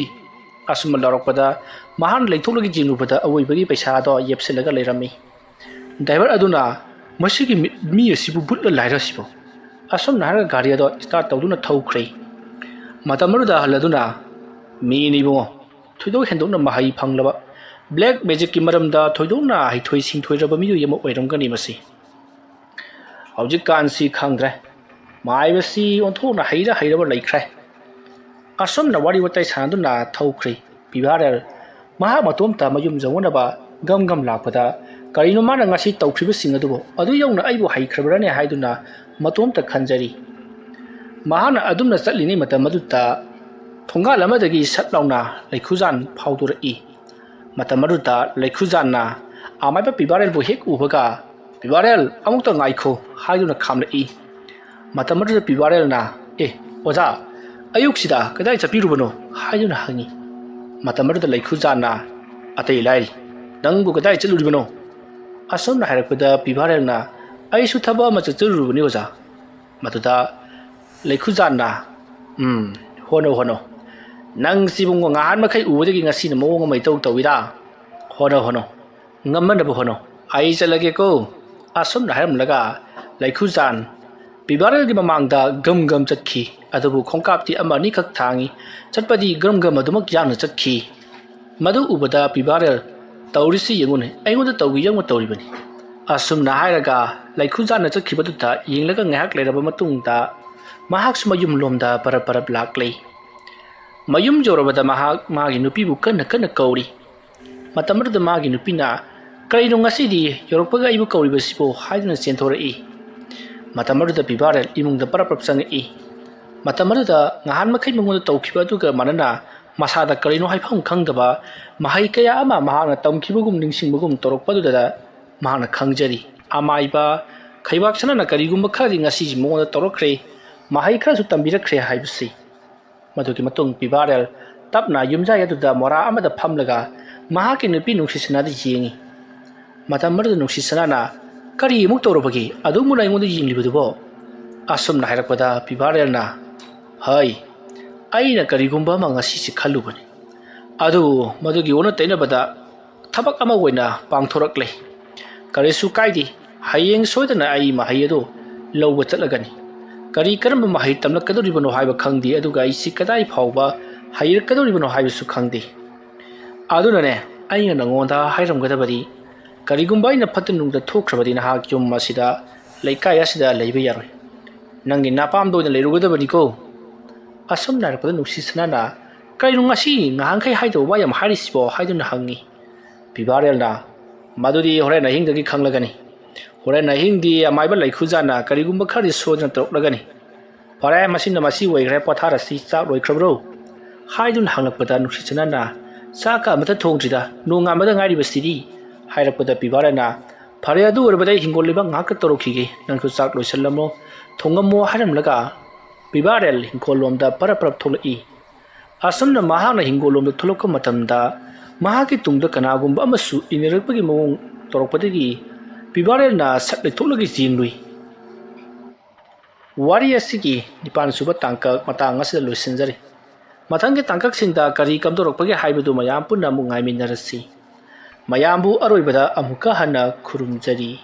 A: ꯑꯁꯨꯝꯅ ꯂꯥꯎꯔꯛꯄꯗ ꯃꯍꯥꯛꯅ ꯂꯩꯊꯣꯛꯂꯒ ꯌꯦꯡꯂꯨꯕꯗ ꯑꯋꯣꯏꯕꯒꯤ ꯄꯩꯁꯥꯗꯣ ꯌꯦꯞꯁꯤꯜꯂꯒ ꯂꯩꯔꯝꯃꯤ ꯗ꯭ꯔꯥꯏꯚꯔ ꯑꯗꯨꯅ ꯃꯁꯤꯒꯤ ꯃꯤ ꯑꯁꯤꯕꯨ ꯕꯨꯠꯂ ꯂꯥꯏꯔꯁꯤꯕꯨ ꯑꯁꯨꯝꯅ ꯍꯥꯏꯔꯒ ꯒꯥꯔꯤ ꯑꯗꯣ ꯁ꯭ꯇꯥꯔꯠ ꯇꯧꯗꯨꯅ ꯊꯧꯈ꯭ꯔꯦ ꯃꯇꯝ ꯑꯗꯨꯗ ꯑꯍꯜ ꯑꯗꯨꯅ ꯃꯤꯅꯤ ꯏꯕꯨꯡꯉꯣ ꯊꯣꯏꯗꯣꯛ ꯍꯦꯟꯗꯣꯛꯅ ꯃꯍꯩ ꯐꯪꯂꯕ ꯕ꯭ꯂꯦꯛ ꯃꯦꯖꯤꯛꯀꯤ ꯃꯔꯝꯗ ꯊꯣꯏꯗꯣꯛꯅ ꯍꯩꯊꯣꯏ ꯁꯤꯡꯊꯣꯏꯔꯕ ꯃꯤꯑꯣꯏ ꯑꯃ ꯑꯣꯏꯔꯝꯒꯅꯤ ꯃꯁꯤ ꯍꯧꯖꯤꯛꯀꯥꯟꯁꯤ ꯈꯪꯗ꯭ꯔꯦ ꯃꯥꯏꯕꯁꯤ ꯑꯣꯟꯊꯣꯛꯅ ꯍꯩꯔꯕ ꯂꯩꯈ꯭ꯔꯦ ꯑꯁꯨꯝꯅ ꯋꯥꯔꯤ ꯋꯥꯇꯥꯏ ꯁꯥꯟꯅꯗꯨꯅ ꯊꯧꯈ꯭ꯔꯦ ꯕꯤꯕꯥꯔꯦꯜ ꯃꯍꯥꯛ ꯃꯇꯣꯝꯇ ꯃꯌꯨꯝ ꯌꯧꯅꯕ ꯒꯝ ꯂꯥꯛꯄꯗ ꯀꯔꯤꯅꯣ ꯃꯥꯅ ꯉꯁꯤ ꯇꯧꯈ꯭ꯔꯤꯕꯁꯤꯡ ꯑꯗꯨꯕꯨ ꯑꯗꯨ ꯌꯧꯅ ꯑꯩꯕꯨ ꯍꯩꯈ꯭ꯔꯕ꯭ꯔꯅꯦ ꯍꯥꯏꯗꯨꯅ ꯃꯇꯣꯝꯇ ꯈꯟꯖꯔꯤ ꯃꯍꯥꯛꯅ ꯑꯗꯨꯝꯅ ꯆꯠꯂꯤꯉꯩ ꯃꯇꯝ ꯑꯗꯨꯗ ꯊꯣꯡꯒꯥꯜ ꯑꯃꯗꯒꯤ ꯁꯠ ꯂꯥꯎꯅ ꯂꯩꯈꯨꯖꯥꯟ ꯐꯥꯎꯗꯣꯔꯛꯏ ꯃꯇꯝ ꯑꯗꯨꯗ ꯂꯩꯈꯨꯖꯥꯟꯅ ꯑꯃꯥꯏꯕ ꯕꯤꯕꯥꯔꯦꯜꯕꯨ ꯍꯦꯛ ꯎꯕꯒ ꯕꯤꯕꯥꯔꯦꯜ ꯑꯃꯨꯛꯇ ꯉꯥꯏꯈꯣ ꯍꯥꯏꯗꯨꯅ ꯈꯥꯝꯂꯛꯏ ꯃꯇꯝ ꯑꯗꯨꯗ ꯕꯤꯕꯥꯔꯦꯜꯅ ꯑꯣꯖꯥ ꯑꯌꯨꯛꯁꯤꯗ ꯀꯗꯥꯏ ꯆꯠꯄꯤꯔꯨꯕꯅꯣ ꯍꯥꯏꯗꯨꯅ ꯍꯪꯉꯤ ꯃꯇꯝ ꯑꯗꯨꯗ ꯂꯩꯈꯨꯖꯥꯟꯅ ꯑꯇꯩ ꯂꯥꯏꯔꯤ ꯅꯪꯕꯨ ꯀꯗꯥꯏ ꯆꯠꯂꯨꯔꯤꯕꯅꯣ ꯑꯁꯨꯝꯅ ꯍꯥꯏꯔꯛꯄꯗ ꯕꯤꯕꯥꯔꯦꯜꯅ ꯑꯩꯁꯨ ꯊꯕꯛ ꯑꯃ ꯆꯠꯆꯔꯨꯕꯅꯤ ꯑꯣꯖꯥ ꯃꯗꯨꯗ ꯂꯩꯈꯨꯖꯥꯟꯅ ꯍꯣꯠꯅꯧ ꯅꯪꯁꯤꯕꯨꯡꯉꯣ ꯉꯍꯥꯟ ꯃꯈꯩ ꯎꯕꯗꯒꯤ ꯉꯁꯤꯅ ꯃꯑꯣꯡ ꯑꯃ ꯏꯇꯧ ꯇꯧꯏꯗ ꯍꯣꯠꯅꯧ ꯉꯝꯃꯟꯅꯕ ꯍꯣꯠꯅꯧ ꯑꯩ ꯆꯠꯂꯒꯦꯀꯣ ꯑꯁꯨꯝꯅ ꯍꯥꯏꯔꯝꯂꯒ ꯂꯩꯈꯨꯖꯥꯟ ꯕꯤꯕꯥꯔꯦꯜꯒꯤ ꯃꯃꯥꯡꯗ ꯒꯝ ꯆꯠꯈꯤ ꯑꯗꯨꯕꯨ ꯈꯣꯡꯀꯥꯞꯇꯤ ꯑꯃ ꯑꯅꯤꯈꯛ ꯊꯥꯡꯉꯤ ꯆꯠꯄꯗꯤ ꯒꯝ ꯑꯗꯨꯃꯛ ꯌꯥꯡꯅ ꯆꯠꯈꯤ ꯃꯗꯨ ꯎꯕꯗ ꯕꯤꯕꯥꯔꯦꯜ ꯇꯧꯔꯤꯁꯤ ꯌꯦꯡꯉꯨꯅꯦ ꯑꯩꯉꯣꯟꯗ ꯇꯧꯕ ꯇꯧꯔꯤꯕꯅꯤ ꯑꯁꯨꯝꯅ ꯍꯥꯏꯔꯒ ꯂꯩꯈꯨꯖꯥꯟꯅ ꯆꯠꯈꯤꯕꯗꯨꯗ ꯌꯦꯡꯂꯒ ꯉꯥꯏꯍꯥꯛ ꯂꯩꯔꯕ ꯃꯇꯨꯡꯗ ꯃꯍꯥꯛꯁꯨ ꯃꯌꯨꯝ ꯂꯣꯝꯗ ꯄꯔꯞ ꯂꯥꯛꯂꯤ ꯃꯌꯨꯝ ꯌꯧꯔꯕꯗ ꯃꯍꯥꯛ ꯃꯥꯒꯤ ꯅꯨꯄꯤꯕꯨ ꯀꯟꯅ ꯀꯧꯔꯤ ꯃꯇꯝ ꯑꯗꯨꯗ ꯃꯥꯒꯤ ꯅꯨꯄꯤꯅ ꯀꯔꯤꯅꯣ ꯉꯁꯤꯗꯤ ꯌꯧꯔꯛꯄꯒ ꯑꯩꯕꯨ ꯀꯧꯔꯤꯕꯁꯤꯕꯨ ꯍꯥꯏꯗꯨꯅ ꯆꯦꯟꯊꯣꯔꯛꯏ ꯃꯇꯝ ꯑꯗꯨꯗ ꯕꯤꯕꯥꯔꯦꯜ ꯏꯃꯨꯡꯗ ꯄꯔꯞ ꯆꯪꯉꯛꯏ ꯃꯇꯝ ꯑꯗꯨꯗ ꯉꯍꯥꯟ ꯃꯈꯩ ꯃꯉꯣꯟꯗ ꯇꯧꯈꯤꯕ ꯑꯗꯨꯒ ꯃꯥꯟꯅꯅ ꯃꯁꯥꯗ ꯀꯔꯤꯅꯣ ꯍꯥꯏꯐꯝ ꯈꯪꯗꯕ ꯃꯍꯩ ꯀꯌా ꯑꯃ ꯃꯍꯥꯛꯅ ꯇꯝꯈꯤꯕꯒꯨꯝ ꯅꯤꯡꯁꯤꯡꯕꯒꯨꯝ ꯇꯧꯔꯛꯄꯗꯨꯗ ꯃꯍꯥꯛꯅ ꯈꯪꯖꯔꯤ ꯑꯃꯥꯏꯕ ꯈꯩꯕꯥꯛ ꯁꯅꯥꯅ ꯀꯔꯤꯒꯨꯝꯕ ꯈꯔꯗꯤ ꯉꯁꯤꯁꯤ ꯃꯉꯣꯟꯗ ꯇꯧꯔꯛꯈ꯭ꯔꯦ ꯃꯍꯩ ꯈꯔꯁꯨ ꯇꯝꯕꯤꯔꯛꯈ꯭ꯔꯦ ꯍꯥꯏꯕꯁꯤ ꯃꯗꯨꯒꯤ ꯃꯇꯨꯡ ꯕꯤꯕꯥꯔꯦꯜ ꯇꯞꯅ ꯌꯨꯝꯖꯥꯏ ꯑꯗꯨꯗ ꯃꯣꯔꯥ ꯑꯃꯗ ꯐꯝꯂꯒ ꯃꯍꯥꯛꯀꯤ ꯅꯨꯄꯤ ꯅꯨꯡꯁꯤꯁꯅꯥꯗ ꯌꯦꯡꯉꯤ ꯃꯇꯝ ꯑꯗꯨꯗ ꯅꯨꯡꯁꯤꯁꯅꯥꯅ ꯀꯔꯤ ꯑꯃꯨꯛ ꯇꯧꯔꯕꯒꯦ ꯑꯗꯨꯝꯕꯅ ꯑꯩꯉꯣꯟꯗ ꯌꯦꯡꯂꯤꯕꯗꯨꯕꯣ ꯑꯁꯨꯝꯅ ꯍꯥꯏꯔꯛꯄꯗ ꯕꯤꯕꯥꯔꯦꯜꯅ ꯍꯩ ꯑꯩꯅ ꯀꯔꯤꯒꯨꯝꯕ ꯑꯃ ꯉꯁꯤꯁꯤ ꯈꯜꯂꯨꯕꯅꯤ ꯑꯗꯨꯕꯨ ꯃꯗꯨꯒꯤ ꯑꯣꯟꯅ ꯇꯩꯅꯕꯗ ꯊꯕꯛ ꯑꯃ ꯑꯣꯏꯅ ꯄꯥꯡꯊꯣꯔꯛꯂꯦ ꯀꯔꯤꯁꯨ ꯀꯥꯏꯗꯦ ꯍꯌꯦꯡ ꯁꯣꯏꯗꯅ ꯑꯩ ꯃꯍꯩ ꯑꯗꯨ ꯂꯧꯕ ꯆꯠꯂꯒꯅꯤ ꯀꯔꯝꯕ ꯃꯍꯩ ꯇꯝꯂꯛꯀꯗꯧꯔꯤꯕꯅꯣ ꯍꯥꯏꯕ ꯈꯪꯗꯦ ꯑꯗꯨꯒ ꯑꯩꯁꯤ ꯀꯗꯥꯏ ꯐꯥꯎꯕ ꯍꯩꯔꯛꯀꯗꯧꯔꯤꯕꯅꯣ ꯍꯥꯏꯕꯁꯨ ꯈꯪꯗꯦ ꯑꯗꯨꯅꯅꯦ ꯑꯩꯅ ꯅꯉꯣꯟꯗ ꯍꯥꯏꯔꯝꯒꯗꯕꯗꯤ ꯀꯔꯤꯒꯨꯝꯕ ꯑꯩꯅ ꯐꯠꯇ ꯅꯨꯡꯗ ꯊꯣꯛꯈ꯭ꯔꯕꯗꯤ ꯅꯍꯥꯛ ꯌꯨꯝ ꯑꯁꯤꯗ ꯂꯩꯀꯥꯏ ꯑꯁꯤꯗ ꯂꯩꯕ ꯌꯥꯔꯣꯏ ꯅꯪꯒꯤ ꯅꯥꯄꯥꯝꯗ ꯑꯣꯏꯅ ꯂꯩꯔꯨꯒꯗꯕꯅꯤꯀꯣ ꯑꯁꯨꯝꯅ ꯍꯥꯏꯔꯛꯄꯗ ꯅꯨꯡꯁꯤꯁꯅꯥꯅ ꯀꯔꯤꯅꯣ ꯉꯁꯤ ꯉꯍꯥꯟꯈꯩ ꯍꯥꯏꯗꯕ ꯋꯥ ꯌꯥꯝ ꯍꯥꯏꯔꯤꯁꯤꯕꯣ ꯍꯥꯏꯗꯨꯅ ꯍꯪꯉꯤ ꯕꯤꯕꯥꯔꯦꯜꯅ ꯃꯗꯨꯗꯤ ꯍꯣꯔꯦꯟ ꯑꯍꯤꯡꯗꯒꯤ ꯈꯪꯂꯒꯅꯤ ꯍꯣꯔꯦꯟ ꯑꯍꯤꯡꯗꯤ ꯑꯃꯥꯏꯕ ꯂꯩꯈꯨꯖꯥꯅ ꯀꯔꯤꯒꯨꯝꯕ ꯈꯔꯗꯤ ꯁꯣꯏꯗꯅ ꯇꯧꯔꯛꯂꯒꯅꯤ ꯐꯔꯦ ꯃꯁꯤꯅ ꯃꯁꯤ ꯑꯣꯏꯈ꯭ꯔꯦ ꯄꯣꯊꯥꯔꯁꯤ ꯆꯥꯛ ꯂꯣꯏꯈ꯭ꯔꯕ꯭ꯔꯣ ꯍꯥꯏꯗꯨꯅ ꯍꯪꯂꯛꯄꯗ ꯅꯨꯡꯁꯤꯆꯅꯅ ꯆꯥꯛꯀ ꯑꯃꯠꯇ ꯊꯣꯡꯗ꯭ꯔꯤꯗ ꯅꯣꯡꯉꯥꯟꯕꯗ ꯉꯥꯏꯔꯤꯕꯁꯤꯗꯤ ꯍꯥꯏꯔꯛꯄꯗ ꯄꯤꯕꯥꯔꯥꯅ ꯐꯔꯦ ꯑꯗꯨ ꯑꯣꯏꯔꯕꯗ ꯑꯩ ꯍꯤꯡꯒꯣꯜ ꯂꯩꯕꯥꯛ ꯉꯥꯏꯍꯥꯛꯇ ꯇꯧꯔꯛꯈꯤꯒꯦ ꯅꯪꯁꯨ ꯆꯥꯛ ꯂꯣꯏꯁꯤꯜꯂꯝꯃꯣ ꯊꯣꯡꯉꯝꯃꯣ ꯍꯥꯏꯔꯝꯂꯒ ꯄꯤꯕꯥꯔꯦꯜ ꯍꯤꯡꯈꯣꯜꯂꯣꯝꯗ ꯄꯔꯞ ꯄꯔꯞ ꯊꯣꯛꯂꯛꯏ ꯑꯁꯨꯝꯅ ꯃꯍꯥꯛꯅ ꯍꯤꯡꯒꯣꯜꯂꯣꯝꯗ ꯊꯣꯛꯂꯛꯄ ꯃꯇꯝꯗ ꯃꯍꯥꯛꯀꯤ ꯇꯨꯡꯗ ꯀꯅꯥꯒꯨꯝꯕ ꯑꯃꯁꯨ ꯏꯟꯅꯔꯛꯄꯒꯤ ꯃꯑꯣꯡ ꯇꯧꯔꯛꯄꯗꯒꯤ ꯄꯤꯕꯥꯔꯦꯜꯅ ꯁꯠ ꯂꯩꯊꯣꯛꯂꯒ ꯆꯦꯟꯂꯨꯏ ꯋꯥꯔꯤ ꯑꯁꯤꯒꯤ 9ꯁꯨꯕ ꯇꯥꯡꯀꯛ ꯃꯇꯥꯡ ꯑꯁꯤꯗ ꯂꯣꯏꯁꯤꯟꯖꯔꯤ ꯃꯊꯪꯒꯤ ꯇꯥꯡꯀꯛꯁꯤꯡꯗ ꯀꯔꯤ ꯀꯝꯗꯧꯔꯛꯄꯒꯦ ꯍꯥꯏꯕꯗꯨ ꯃꯌꯥꯝ ꯄꯨꯟꯅ ꯑꯃꯨꯛ ꯉꯥꯏꯃꯤꯟꯅꯔꯁꯤ ꯃꯌꯥꯝꯕꯨ ꯑꯔꯣꯏꯕꯗ ꯑꯃꯨꯛꯀ ꯍꯟꯅ ꯈꯨꯔꯨꯝꯖꯔꯤ